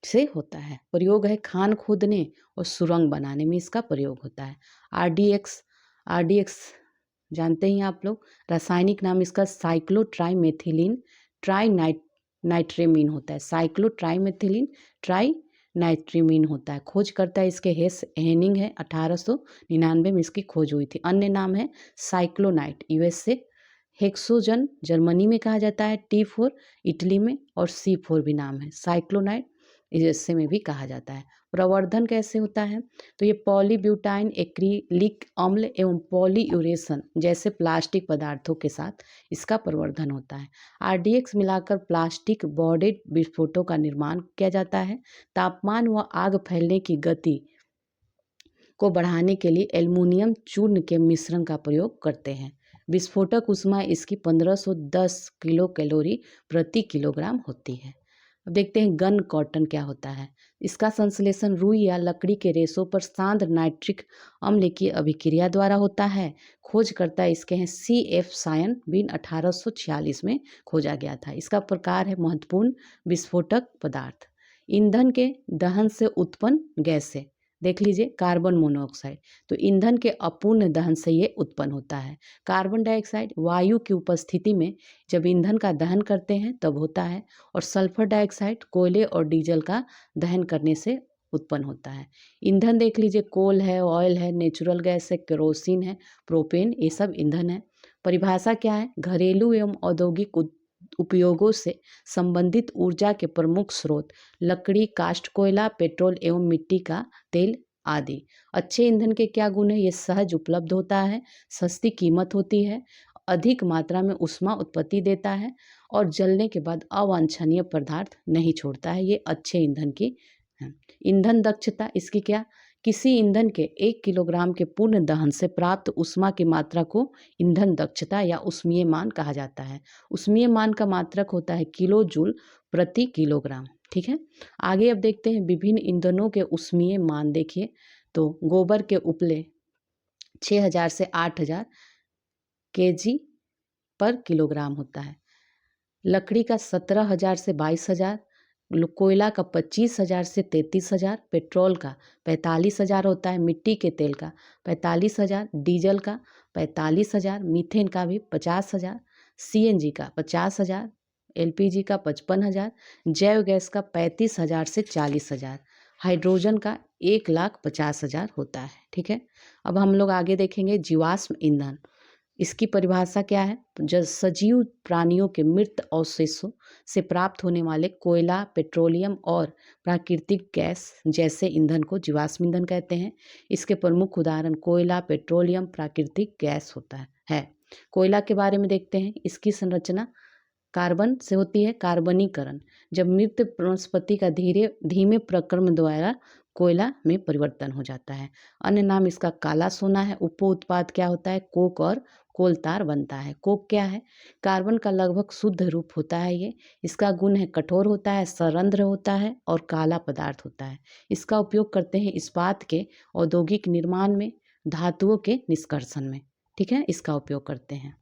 से होता है। प्रयोग है खान खोदने और सुरंग बनाने में इसका प्रयोग होता है। RDX जानते हैं आप लोग, रासायनिक नाम इसका साइक्लोट्राइमेथिलीन ट्राइनाइट्रेमीन होता है। साइक्लोट्राइमेथिलीन ट्राइनाइट्रेमीन होता है। खोज करता है इसके हेनिंग है, 1899 में इसकी खोज हुई थी। अन्य नाम है साइक्लोनाइट, USA। हेक्सोजन जर्मनी में कहा जाता है, T4 इटली में और C4 भी नाम है। साइक्लोनाइट USA में भी कहा जाता है। प्रवर्धन कैसे होता है? तो ये पॉलीब्यूटाइन एक्रिलिक अम्ल एवं पॉलीयूरेशन जैसे प्लास्टिक पदार्थों के साथ इसका प्रवर्धन होता है। RDX मिलाकर प्लास्टिक बॉडेड विस्फोटों का निर्माण किया जाता है। तापमान व आग फैलने की गति को बढ़ाने के लिए एल्युमिनियम चूर्ण के मिश्रण का प्रयोग करते हैं। विस्फोटक ऊष्मा इसकी 1510 किलो कैलोरी प्रति किलोग्राम होती है। अब देखते हैं गन कॉटन क्या होता है। इसका संश्लेषण रुई या लकड़ी के रेशों पर सांद्र नाइट्रिक अम्ल की अभिक्रिया द्वारा होता है। खोजकर्ता इसके हैं CF सायन बिन, 1846 में खोजा गया था। इसका प्रकार है महत्वपूर्ण विस्फोटक पदार्थ। ईंधन के दहन से उत्पन्न गैस से, देख लीजिए। कार्बन मोनोऑक्साइड, तो ईंधन के अपूर्ण दहन से ये उत्पन्न होता है। कार्बन डाइऑक्साइड वायु की उपस्थिति में जब ईंधन का दहन करते हैं तब होता है। और सल्फर डाइऑक्साइड कोयले और डीजल का दहन करने से उत्पन्न होता है। ईंधन देख लीजिए, कोल है, ऑयल है, नेचुरल गैस है, केरोसिन है, प्रोपेन, ये सब ईंधन है। परिभाषा क्या है? घरेलू एवं औद्योगिक उपयोगों से संबंधित ऊर्जा के प्रमुख स्रोत लकड़ी, काष्ठ कोयला, पेट्रोल एवं मिट्टी का तेल आदि। अच्छे ईंधन के क्या गुण है? ये सहज उपलब्ध होता है, सस्ती कीमत होती है, अधिक मात्रा में ऊष्मा उत्पत्ति देता है और जलने के बाद अवांछनीय पदार्थ नहीं छोड़ता है। ये अच्छे ईंधन की है। ईंधन दक्षता इसकी क्या? किसी ईंधन के 1 किलोग्राम के पूर्ण दहन से प्राप्त ऊष्मा की मात्रा को ईंधन दक्षता या ऊष्मीय मान कहा जाता है। ऊष्मीय मान का मात्रक होता है किलो जूल प्रति किलोग्राम। ठीक है, आगे अब देखते हैं विभिन्न ईंधनों के ऊष्मीय मान। देखिए तो गोबर के उपले 6000 से 8000 kg पर किलोग्राम होता है। लकड़ी का 17000 से 22000, कोयला का 25,000 से 33,000, पेट्रोल का 45,000 होता है, मिट्टी के तेल का 45,000, डीजल का 45,000, मीथेन का भी 50,000, सीएनजी का 50,000, एलपीजी का 55,000, जैव गैस का 35,000 से 40,000, हाइड्रोजन का 1,50,000 होता है। ठीक है, अब हम लोग आगे देखेंगे जीवाश्म ईंधन। इसकी परिभाषा क्या है? जो सजीव प्राणियों के मृत अवशेषों से प्राप्त होने वाले कोयला, पेट्रोलियम और प्राकृतिक गैस जैसे ईंधन को जीवाश्म ईंधन कहते हैं। इसके प्रमुख उदाहरण कोयला, पेट्रोलियम, प्राकृतिक गैस होता है। कोयला के बारे में देखते हैं। इसकी संरचना कार्बन से होती है। कार्बनीकरण, जब मृत वनस्पति का धीमे प्रक्रमण द्वारा कोयला में परिवर्तन हो जाता है। अन्य नाम इसका काला सोना है। उप उत्पाद क्या होता है? कोक और कोलतार बनता है। कोक क्या है? कार्बन का लगभग शुद्ध रूप होता है ये। इसका गुण है कठोर होता है, सरंध्र होता है और काला पदार्थ होता है। इसका उपयोग करते हैं इस्पात के औद्योगिक निर्माण में, धातुओं के निष्कर्षण में। ठीक है, इसका उपयोग करते हैं।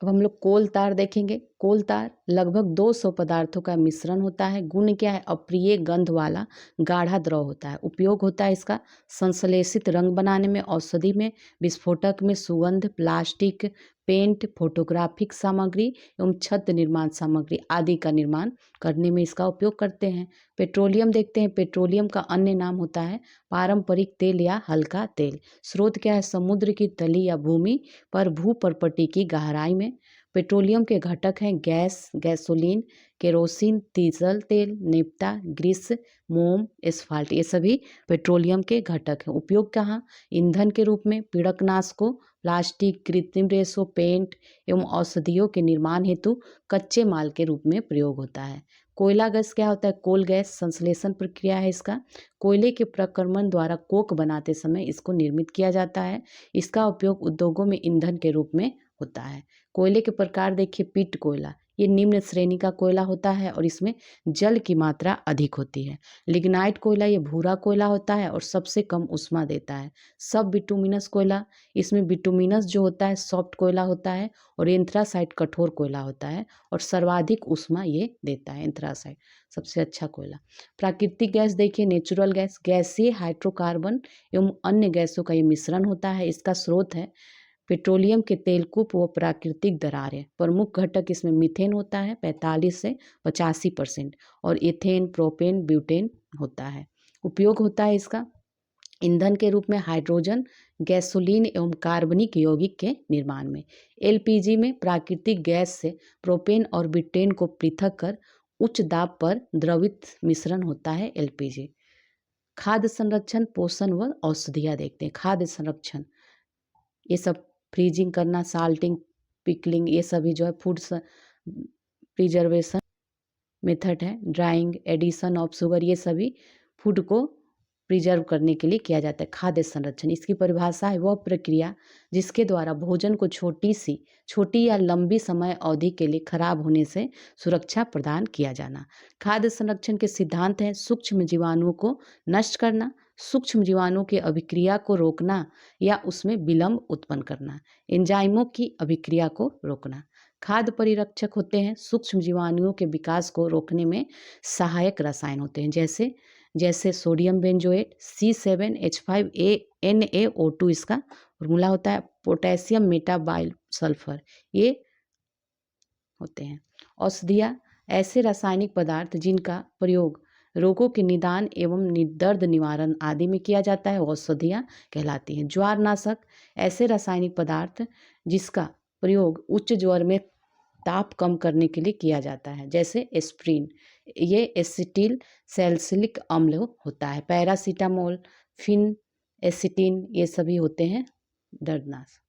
अब हम लोग कोल तार देखेंगे। कोल तार लगभग 200 पदार्थों का मिश्रण होता है। गुण क्या है? अप्रिय गंध वाला गाढ़ा द्रव होता है। उपयोग होता है इसका संश्लेषित रंग बनाने में, औषधि में, विस्फोटक में, सुगंध, प्लास्टिक, पेंट, फोटोग्राफिक सामग्री एवं छत निर्माण सामग्री आदि का निर्माण करने में इसका उपयोग करते हैं। पेट्रोलियम देखते हैं। पेट्रोलियम का अन्य नाम होता है पारंपरिक तेल या हल्का तेल। स्रोत क्या है? समुद्र की तली या भूमि पर भूपर्पटी की गहराई में। पेट्रोलियम के घटक हैं गैस, गैसोलीन, केरोसिन, डीजल तेल, नेफ्ता, ग्रीस, मोम, एस्फाल्ट। ये सभी पेट्रोलियम के घटक हैं। उपयोग कहाँ? ईंधन के रूप में, पीड़कनाशकों, प्लास्टिक, कृत्रिम रेशों, पेंट एवं औषधियों के निर्माण हेतु कच्चे माल के रूप में प्रयोग होता है। कोयला गैस क्या होता है? कोल गैस संश्लेषण प्रक्रिया है इसका। कोयले के प्रक्रमण द्वारा कोक बनाते समय इसको निर्मित किया जाता है। इसका उपयोग उद्योगों में ईंधन के रूप में होता है। कोयले के प्रकार देखिए। पिट कोयला, ये निम्न श्रेणी का कोयला होता है और इसमें जल की मात्रा अधिक होती है। लिग्नाइट कोयला, ये भूरा कोयला होता है और सबसे कम ऊष्मा देता है। सब बिटुमिनस कोयला, इसमें बिटुमिनस जो होता है सॉफ्ट कोयला होता है और एंथ्रासाइट कठोर कोयला होता है और सर्वाधिक ऊष्मा ये देता है। एंथ्रासाइट सबसे अच्छा कोयला। प्राकृतिक गैस देखिए। नेचुरल गैस, गैसीय हाइड्रोकार्बन एवं अन्य गैसों का ये मिश्रण होता है। इसका स्रोत है पेट्रोलियम के तेलकूप व प्राकृतिक दरारें। प्रमुख घटक इसमें मीथेन होता है 45 से 85% और एथेन, प्रोपेन, ब्यूटेन होता है। उपयोग होता है इसका ईंधन के रूप में हाइड्रोजन, गैसोलीन एवं कार्बनिक यौगिक के निर्माण में। एलपीजी में प्राकृतिक गैस से प्रोपेन और ब्यूटेन को पृथक कर उच्च दाब पर द्रवित मिश्रण होता है एलपीजी। खाद्य संरक्षण, पोषण व औषधियाँ देखते हैं। खाद्य संरक्षण, ये सब फ्रीजिंग करना, साल्टिंग, पिकलिंग, ये सभी जो है फूड प्रिजर्वेशन मेथड है। ड्राइंग, एडिशन ऑफ शुगर, ये सभी फूड को प्रिजर्व करने के लिए किया जाता है। खाद्य संरक्षण, इसकी परिभाषा है वह प्रक्रिया जिसके द्वारा भोजन को छोटी या लंबी समय अवधि के लिए खराब होने से सुरक्षा प्रदान किया जाना। खाद्य संरक्षण के सिद्धांत हैं सूक्ष्म जीवाणुओं को नष्ट करना, सूक्ष्म जीवाणुओं की अभिक्रिया को रोकना या उसमें विलंब उत्पन्न करना, एंजाइमों की अभिक्रिया को रोकना। खाद्य परिरक्षक होते हैं सूक्ष्म जीवाणुओं के विकास को रोकने में सहायक रसायन होते हैं, जैसे सोडियम बेंजोएट, C7H5NaO2 इसका फॉर्मूला होता है, पोटेशियम मेटाबाइल सल्फर, ये होते हैं। औषधियाँ, ऐसे रासायनिक पदार्थ जिनका प्रयोग रोगों के निदान एवं दर्द निवारण आदि में किया जाता है, औषधियाँ कहलाती हैं। ज्वारनाशक, ऐसे रासायनिक पदार्थ जिसका प्रयोग उच्च ज्वर में ताप कम करने के लिए किया जाता है, जैसे एस्प्रिन, ये एसिटिल सैलिसिलिक अम्ल होता है। पैरासीटामोल, फिन एसिटिन, ये सभी होते हैं दर्दनाशक।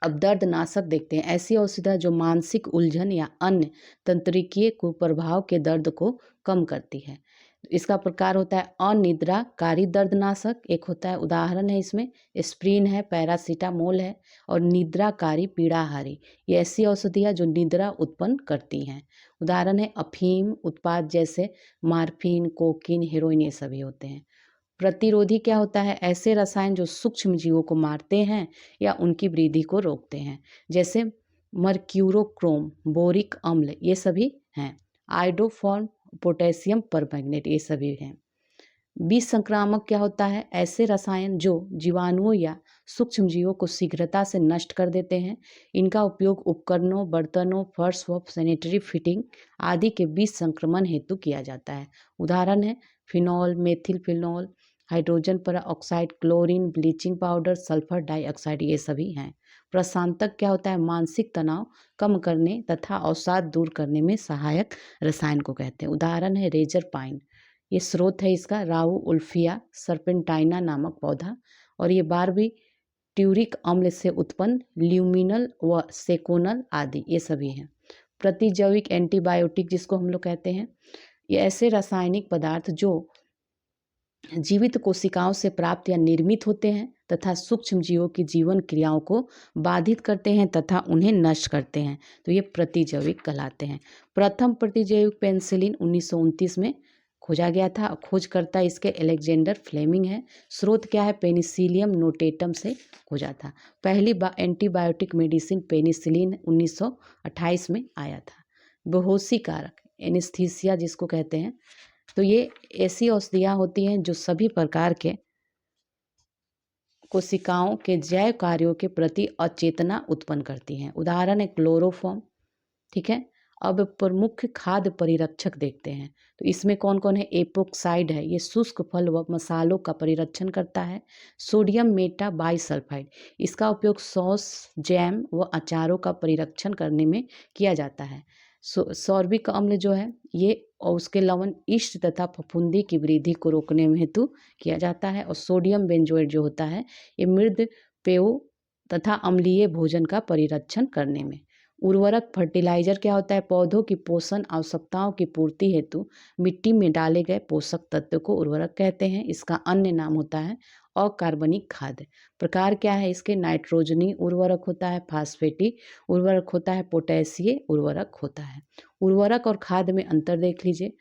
अब दर्दनाशक देखते हैं। ऐसी औषधियाँ जो मानसिक उलझन या अन्य तंत्रिकीय कुप्रभाव के दर्द को कम करती है। इसका प्रकार होता है अनिद्राकारी दर्दनाशक, एक होता है, उदाहरण है इसमें एस्प्रिन है, पैरासीटामोल है और निद्राकारी पीड़ाहारी, ये ऐसी औषधियाँ जो निद्रा उत्पन्न करती हैं। उदाहरण है अफीम उत्पाद जैसे मार्फिन, कोकीन, हेरोइन, ये सभी होते हैं। प्रतिरोधी क्या होता है? ऐसे रसायन जो सूक्ष्म जीवों को मारते हैं या उनकी वृद्धि को रोकते हैं, जैसे मर्क्यूरोक्रोम, बोरिक अम्ल, ये सभी हैं। आयोडोफॉर्म पोटेशियम परमैंगनेट, ये सभी हैं। बीज संक्रामक क्या होता है? ऐसे रसायन जो जीवाणुओं या सूक्ष्म जीवों को शीघ्रता से नष्ट कर देते हैं। इनका उपयोग उपकरणों, बर्तनों, फर्श व सैनिटरी फिटिंग आदि के बीज संक्रमण हेतु किया जाता है। उदाहरण है फिनॉल, मेथिल फिनॉल, हाइड्रोजन पर oxide, chlorine, bleaching powder, sulphur dioxide, ये सभी हैं। प्रशांतक क्या होता है? मानसिक तनाव कम करने तथा अवसाद दूर करने में सहायक रसायन को कहते हैं। उदाहरण है रेजर पाइन, ये स्रोत है इसका राउ उल्फिया सर्पेंटाइना नामक पौधा, और ये बारबी ट्यूरिक अम्ल से उत्पन्न ल्यूमिनल व सेकोनल आदि, ये सभी हैं। प्रतिजैविक एंटीबायोटिक जिसको हम लोग कहते हैं, ये ऐसे रासायनिक पदार्थ जो जीवित कोशिकाओं से प्राप्त या निर्मित होते हैं तथा सूक्ष्म जीवों की जीवन क्रियाओं को बाधित करते हैं तथा उन्हें नष्ट करते हैं, तो ये प्रतिजैविक कहलाते हैं। प्रथम प्रतिजैविक पेनिसिलिन 1929 में खोजा गया था। खोजकर्ता इसके अलेक्जेंडर फ्लेमिंग है। स्रोत क्या है? पेनिसिलियम नोटेटम से खोजा था। पहली एंटीबायोटिक मेडिसिन पेनिसिलिन 1928 में आया था। बेहोशी कारक एनेस्थीसिया जिसको कहते हैं, तो ये ऐसी औषधियाँ होती हैं जो सभी प्रकार के कोशिकाओं के जैव कार्यों के प्रति अचेतना उत्पन्न करती हैं। उदाहरण है क्लोरोफॉर्म, ठीक है। अब प्रमुख खाद्य परिरक्षक देखते हैं, तो इसमें कौन कौन है? एपोक्साइड है, ये शुष्क फल व मसालों का परिरक्षण करता है। सोडियम मेटा बाइसल्फाइड, इसका उपयोग सॉस, जैम व अचारों का परिरक्षण करने में किया जाता है। सॉर्बिक अम्ल जो है ये और उसके लवण ईस्ट तथा फफूंदी की वृद्धि को रोकने में हेतु किया जाता है। और सोडियम बेंजोएट जो होता है ये मृद पेयों तथा अम्लीय भोजन का परिरक्षण करने में। उर्वरक फर्टिलाइजर क्या होता है? पौधों की पोषण आवश्यकताओं की पूर्ति हेतु मिट्टी में डाले गए पोषक तत्व को उर्वरक कहते हैं। इसका अन्य नाम होता है अकार्बनिक खाद। प्रकार क्या है इसके? नाइट्रोजनी उर्वरक होता है, फास्फेटी उर्वरक होता है, पोटेशियम उर्वरक होता है। उर्वरक और खाद में अंतर देख लीजिए।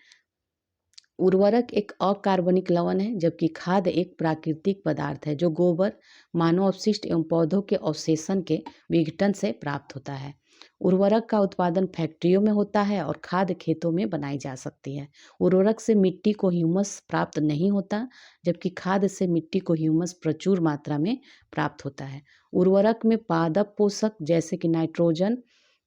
उर्वरक एक अकार्बनिक लवण है, जबकि खाद एक प्राकृतिक पदार्थ है जो गोबर, मानव अपशिष्ट एवं पौधों के अवशेषण के विघटन से प्राप्त होता है। उर्वरक का उत्पादन फैक्ट्रियों में होता है और खाद खेतों में बनाई जा सकती है। उर्वरक से मिट्टी को ह्यूमस प्राप्त नहीं होता, जबकि खाद से मिट्टी को ह्यूमस प्रचुर मात्रा में प्राप्त होता है। उर्वरक में पादप पोषक जैसे कि नाइट्रोजन,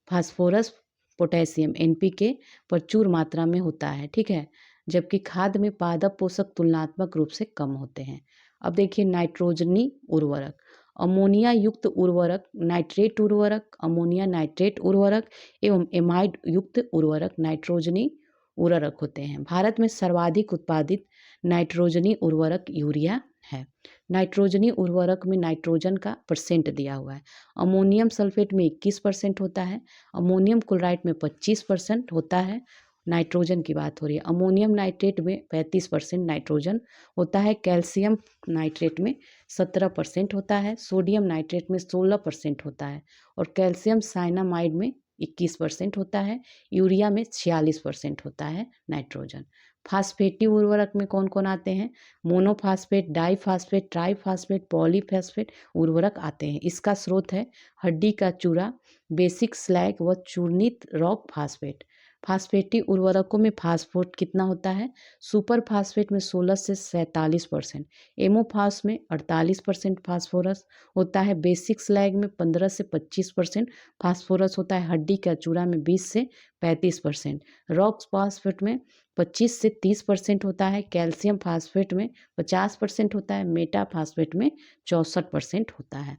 फास्फोरस, पोटेशियम एनपीके प्रचुर मात्रा में होता है, ठीक है, जबकि खाद में पादप पोषक तुलनात्मक रूप से कम होते हैं। अब देखिए नाइट्रोजनी उर्वरक, अमोनिया युक्त उर्वरक, नाइट्रेट उर्वरक, अमोनिया नाइट्रेट उर्वरक एवं एमाइड युक्त उर्वरक नाइट्रोजनी उर्वरक होते हैं। भारत में सर्वाधिक उत्पादित नाइट्रोजनी उर्वरक यूरिया है। नाइट्रोजनी उर्वरक में नाइट्रोजन का परसेंट दिया हुआ है। अमोनियम सल्फेट में 21% होता है, अमोनियम क्लोराइड में 25% होता है। नाइट्रोजन की बात हो रही है। अमोनियम नाइट्रेट में 35% नाइट्रोजन होता है, कैल्शियम नाइट्रेट में 17% होता है, सोडियम नाइट्रेट में 16% होता है और कैल्शियम साइनामाइड में 21% होता है, यूरिया में 46% होता है नाइट्रोजन। फास्फेटी उर्वरक में कौन कौन आते हैं? मोनोफास्फेट, डाईफास्फेट, ट्राईफास्फेट, पॉलीफास्फेट उर्वरक आते हैं। इसका स्रोत है हड्डी का चूरा, बेसिक स्लैग व चूर्णित रॉक फास्फेट। फास्फेटी उर्वरकों में फास्फोट कितना होता है? सुपर फास्फेट में 16 से 47%, एमोफास में 48% फास्फोरस होता है, बेसिक स्लैग में 15 से 25% फास्फोरस होता है, हड्डी का चूड़ा में 20 से 35%, रॉक फास्फेट में 25 से 30% होता है, कैल्शियम फास्फेट में 50% होता है, मेटा फास्फेट में 64% होता है।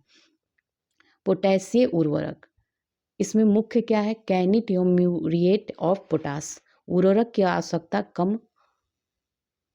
पोटेशियम उर्वरक, इसमें मुख्य क्या है? कैनिट एवं म्यूरिएट ऑफ पोटास। उर्वरक की आवश्यकता कम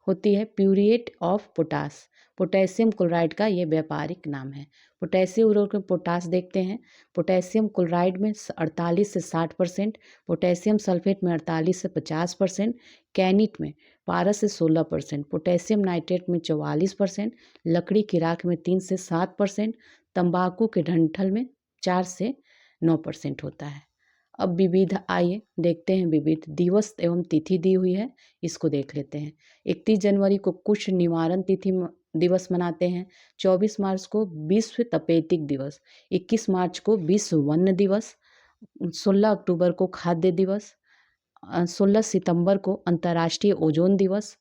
होती है। प्यूरिएट ऑफ पोटास पोटेशियम क्लोराइड का ये व्यापारिक नाम है। पोटेशियम उर्वरक में पोटास देखते हैं। पोटेशियम क्लोराइड में 48 से 60%, पोटेशियम सल्फेट में 48 से 50%, कैनिट में 12 से 16%, पोटेशियम नाइट्रेट में 44%, लकड़ी की राख में 3 से 7%, तंबाकू के डंठल में 4 से 9% होता है। अब विविध आइए देखते हैं। विविध दिवस एवं तिथि दी हुई है, इसको देख लेते हैं। 31 जनवरी को कुष्ठ निवारण तिथि दिवस मनाते हैं। 24 मार्च को विश्व तपेदिक दिवस, 21 मार्च को विश्व वन्य दिवस, 16 अक्टूबर को खाद्य दिवस, 16 सितंबर को अंतर्राष्ट्रीय ओजोन दिवस,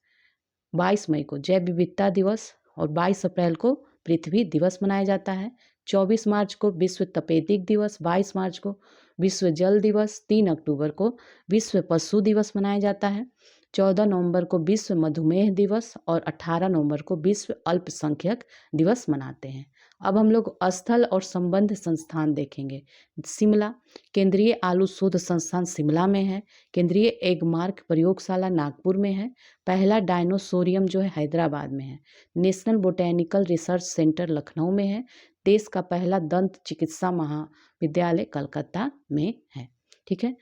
22 मई को जैव विविधता दिवस और 22 अप्रैल को पृथ्वी दिवस मनाया जाता है। 24 मार्च को विश्व तपेदिक दिवस, 22 मार्च को विश्व जल दिवस, 3 अक्टूबर को विश्व पशु दिवस मनाया जाता है, 14 नवंबर को विश्व मधुमेह दिवस और 18 नवंबर को विश्व अल्पसंख्यक दिवस मनाते हैं। अब हम लोग स्थल और संबंध संस्थान देखेंगे। शिमला, केंद्रीय आलू शोध संस्थान शिमला में है। केंद्रीय एगमार्क प्रयोगशाला नागपुर में है। पहला डायनोसोरियम जो है हैदराबाद में है। National botanical research centre Lucknow में है। देश का पहला दंत चिकित्सा महाविद्यालय कलकत्ता में है। ठीक है।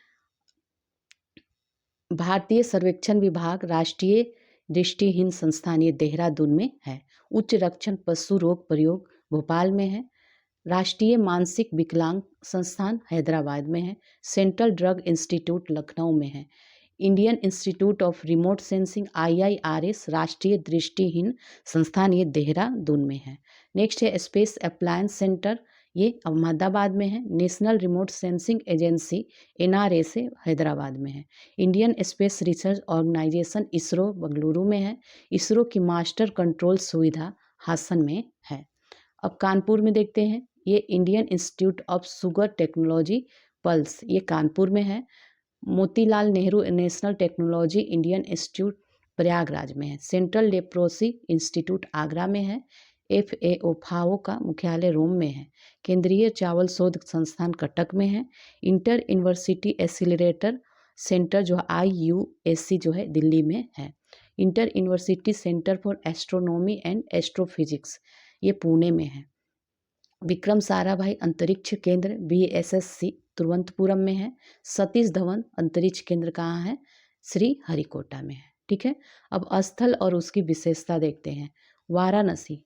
भारतीय सर्वेक्षण विभाग राष्ट्रीय दृष्टिहीन संस्थान ये देहरादून में है। उच्च रक्षण पशु रोग प्रयोग भोपाल में है। राष्ट्रीय मानसिक विकलांग संस्थान हैदराबाद में है। सेंट्रल ड्रग इंस्टीट्यूट लखनऊ में है। Indian institute of remote sensing IIRS राष्ट्रीय दृष्टिहीन संस्थान ये देहरादून में है। नेक्स्ट है स्पेस अप्लायंस सेंटर, ये अहमदाबाद में है। National remote sensing agency NRA से हैदराबाद में है। Indian space research organisation ISRO Bengaluru में है। इसरो की मास्टर कंट्रोल सुविधा हासन में है। अब कानपुर में देखते हैं, ये Indian institute of sugar technology pulse ये कानपुर में है। Motilal Nehru national technology Indian institute Prayagraj में है। सेंट्रल लेप्रोसी इंस्टीट्यूट आगरा में है। FAO फाओ का मुख्यालय रोम में है। केंद्रीय चावल शोध संस्थान कटक में है। इंटर यूनिवर्सिटी एक्सीलरेटर सेंटर जो IUAC जो है दिल्ली में है। Inter university centre for astronomy and astrophysics ये पुणे में है। विक्रम साराभाई अंतरिक्ष केंद्र VSSC तिरुवनंतपुरम में है। सतीश धवन अंतरिक्ष केंद्र कहाँ है? श्री हरिकोटा में है। ठीक है। अब स्थल और उसकी विशेषता देखते हैं। वाराणसी,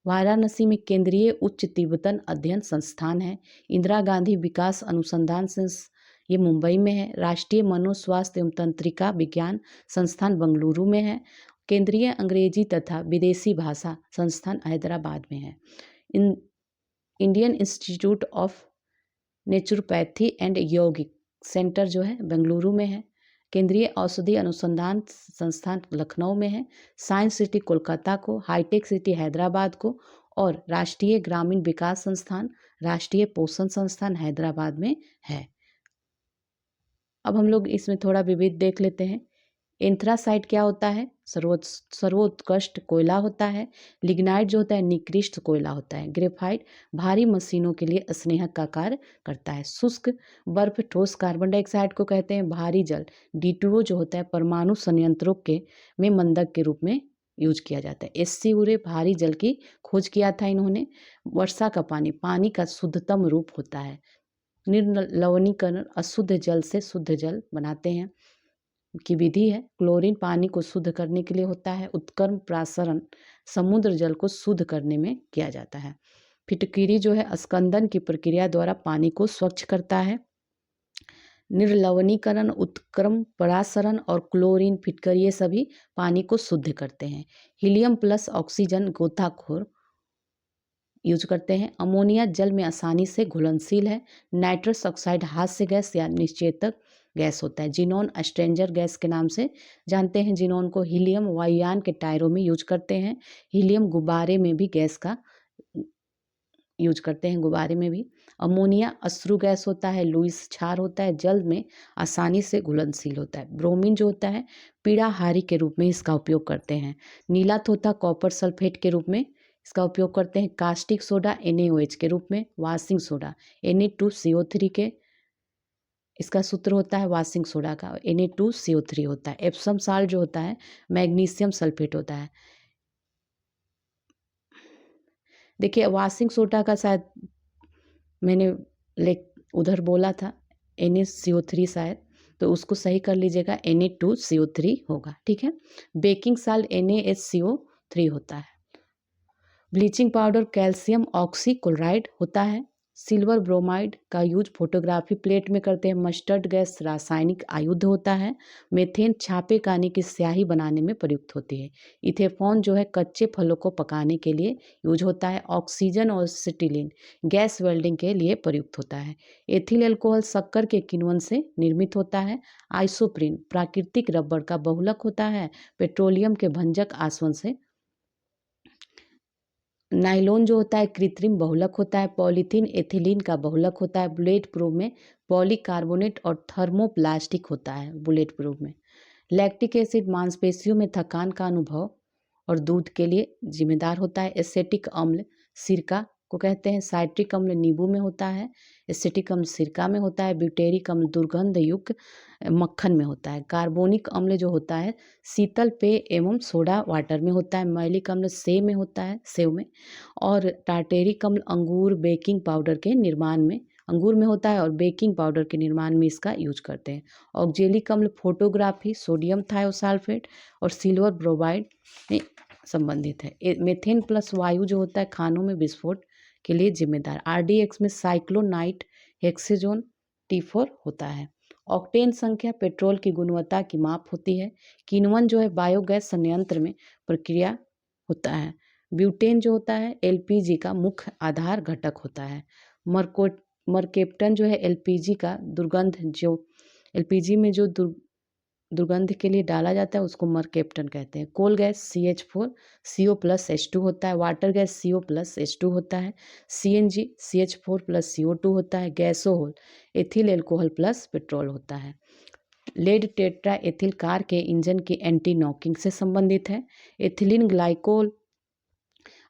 वाराणसी में केंद्रीय उच्च तिब्बतन अध्ययन संस्थान है। इंदिरा गांधी विकास अनुसंधान ये मुंबई में है। राष्ट्रीय मनोस्वास्थ्य एवं तंत्रिका विज्ञान संस्थान बेंगलुरु में है। केंद्रीय अंग्रेजी तथा विदेशी भाषा संस्थान हैदराबाद में है। Indian institute of naturopathy and यौगिक सेंटर जो है बेंगलुरु में है। केंद्रीय औषधि अनुसंधान संस्थान लखनऊ में है। साइंस सिटी कोलकाता को, हाईटेक सिटी हैदराबाद को और राष्ट्रीय ग्रामीण विकास संस्थान, राष्ट्रीय पोषण संस्थान हैदराबाद में है। अब हम लोग इसमें थोड़ा विविध देख लेते हैं। एंथ्रासाइट क्या होता है? सर्वोत्कृष्ट कोयला होता है। लिग्नाइट जो होता है निकृष्ट कोयला होता है। ग्रेफाइट भारी मशीनों के लिए स्नेहक का कार्य करता है। शुष्क बर्फ ठोस कार्बन डाइऑक्साइड को कहते हैं। भारी जल D2O जो होता है परमाणु संयंत्रों के में मंदक के रूप में यूज किया जाता है। SC उरे भारी जल की खोज किया था इन्होंने। वर्षा का पानी पानी का शुद्धतम रूप होता है। निर्लवणीकरण अशुद्ध जल से शुद्ध जल बनाते हैं की विधि है। क्लोरीन पानी को शुद्ध करने के लिए होता है। उत्क्रम प्रासरण समुद्र जल को शुद्ध करने में किया जाता है। फिटकिरी जो है स्कंदन की प्रक्रिया द्वारा पानी को स्वच्छ करता है। निर्लवणीकरण उत्क्रम परासरण और क्लोरीन फिटकरी ये सभी पानी को शुद्ध करते हैं। हीलियम प्लस ऑक्सीजन गोताखोर यूज करते हैं। अमोनिया जल में आसानी से घुलनशील है। नाइट्रस ऑक्साइड हास्य गैस या निश्चेतक गैस होता है। जिनोन स्ट्रेंजर गैस के नाम से जानते हैं। जिनोन को हीलियम वायुयान के टायरों में यूज करते हैं। हीलियम गुब्बारे में भी गैस का यूज करते हैं। गुब्बारे में भी अमोनिया अश्रु गैस होता है। लुईस क्षार होता है। जल में आसानी से घुलनशील होता है। ब्रोमीन जो होता है पीड़ाहारी के रूप में इसका उपयोग करते हैं। नीला तोता कॉपर सल्फेट के रूप में इसका उपयोग करते हैं। कास्टिक सोडा NaOH के रूप में। वाशिंग सोडा Na2CO3 के इसका सूत्र होता है वाशिंग सोडा का Na2CO3 होता है। एप्सम साल्ट जो होता है मैग्नीशियम सल्फेट होता है। देखिए वाशिंग सोडा का शायद मैंने उधर बोला था Na CO3 शायद, तो उसको सही कर लीजिएगा Na2CO3 होगा। ठीक है। बेकिंग साल्ट NaHCO3 होता है। ब्लीचिंग पाउडर कैल्शियम ऑक्सीक्लोराइड होता है। सिल्वर ब्रोमाइड का यूज फोटोग्राफी प्लेट में करते हैं। मस्टर्ड गैस रासायनिक आयुध होता है। मेथेन छापे खाने की स्याही बनाने में प्रयुक्त होती है। इथेफॉन जो है कच्चे फलों को पकाने के लिए यूज होता है। ऑक्सीजन और सिटिलीन गैस वेल्डिंग के लिए प्रयुक्त होता है। एथिल अल्कोहल शक्कर के किण्वन से निर्मित होता है। आइसोप्रीन प्राकृतिक रबर का बहुलक होता है। पेट्रोलियम के भंजक आसवन से। नायलॉन जो होता है कृत्रिम बहुलक होता है। पॉलीथीन एथिलीन का बहुलक होता है। बुलेट प्रूफ में पॉलीकार्बोनेट और थर्मोप्लास्टिक होता है बुलेट प्रूफ में। लैक्टिक एसिड मांसपेशियों में थकान का अनुभव और दूध के लिए जिम्मेदार होता है। एसेटिक अम्ल सिरका को कहते हैं। साइट्रिक अम्ल नींबू में होता है। एसेटिक अम्ल सिरका में होता है। ब्यूटेरिक अम्ल दुर्गंध युक्त मक्खन में होता है। कार्बोनिक अम्ल जो होता है शीतल पेय एवं सोडा वाटर में होता है। मैलिक अम्ल सेव में होता है, सेव में। और टार्टेरिक अम्ल अंगूर बेकिंग पाउडर के निर्माण में, अंगूर में होता है और बेकिंग पाउडर के निर्माण में इसका यूज करते हैं। ऑक्जेलिक अम्ल फोटोग्राफी सोडियम थायोसाल्फेट और सिल्वर ब्रोमाइड में संबंधित है। मेथेन प्लस वायु जो होता है खानों में विस्फोट के लिए जिम्मेदार। आरडीएक्स में साइक्लोनाइट हेक्सेजोन T4 होता है। ऑक्टेन संख्या पेट्रोल की गुणवत्ता की माप होती है। किण्वन जो है बायोगैस संयंत्र में प्रक्रिया होता है। ब्यूटेन जो होता है एलपीजी का मुख्य आधार घटक होता है। मरकेप्टन जो है एलपीजी का दुर्गंध, जो एलपीजी में जो दुर्गंध के लिए डाला जाता है उसको मरकेप्टन कहते हैं। कोल गैस CH4CO+H2 होता है। वाटर गैस CO+H2 होता है। CNG CH4+CO2 होता है। Gasohol ethyl alcohol plus petrol होता है। लेड टेट्रा एथिल कार के इंजन की एंटी नॉकिंग से संबंधित है। एथिलीन ग्लाइकोल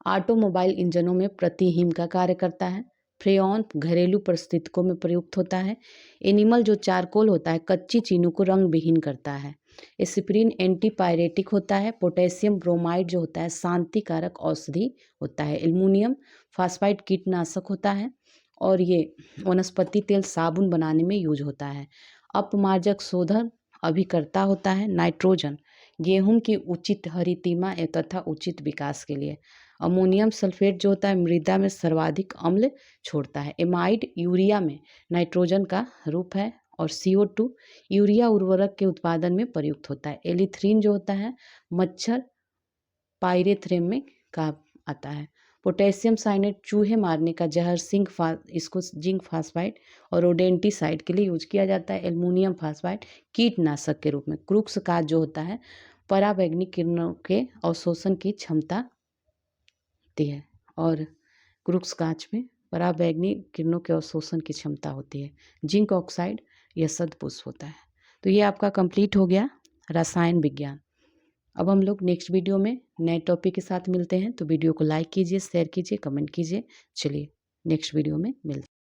ऑटोमोबाइल इंजनों में प्रतिहीम का कार्य करता है। फ्रेऑन घरेलू परिस्थितियों में प्रयुक्त होता है। एनिमल जो चारकोल होता है कच्ची चीनी को रंग विहीन करता है। एस्पिरिन एंटीपायरेटिक होता है। पोटेशियम ब्रोमाइड जो होता है शांतिकारक औषधि होता है। एल्युमिनियम फास्फाइड कीटनाशक होता है और ये वनस्पति तेल साबुन बनाने में यूज होता है। अपमार्जक शोधन अभिकर्ता होता है। नाइट्रोजन गेहूं की उचित हरितिमा तथा उचित विकास के लिए। अमोनियम सल्फेट जो होता है मृदा में सर्वाधिक अम्ल छोड़ता है। एमाइड यूरिया में नाइट्रोजन का रूप है और CO2 यूरिया उर्वरक के उत्पादन में प्रयुक्त होता है। एलिथ्रीन जो होता है मच्छर पाइरेथ्रेम में काम आता है। पोटेशियम साइनेट चूहे मारने का जहर इसको जिंक फास्फाइड और रोडेंटिसाइड के लिए यूज किया जाता है। एल्युमिनियम फास्फाइड कीटनाशक के रूप में। क्रुक्स काज जो होता है पराबैंगनी किरणों के अवशोषण की क्षमता होती है और क्रुक्स कांच में पराबैंगनी किरणों के अवशोषण की क्षमता होती है। जिंक ऑक्साइड यह सदपुष्प होता है। तो ये आपका कंप्लीट हो गया रसायन विज्ञान। अब हम लोग नेक्स्ट वीडियो में नए टॉपिक के साथ मिलते हैं। तो वीडियो को लाइक कीजिए, शेयर कीजिए, कमेंट कीजिए। चलिए नेक्स्ट वीडियो में मिलते हैं।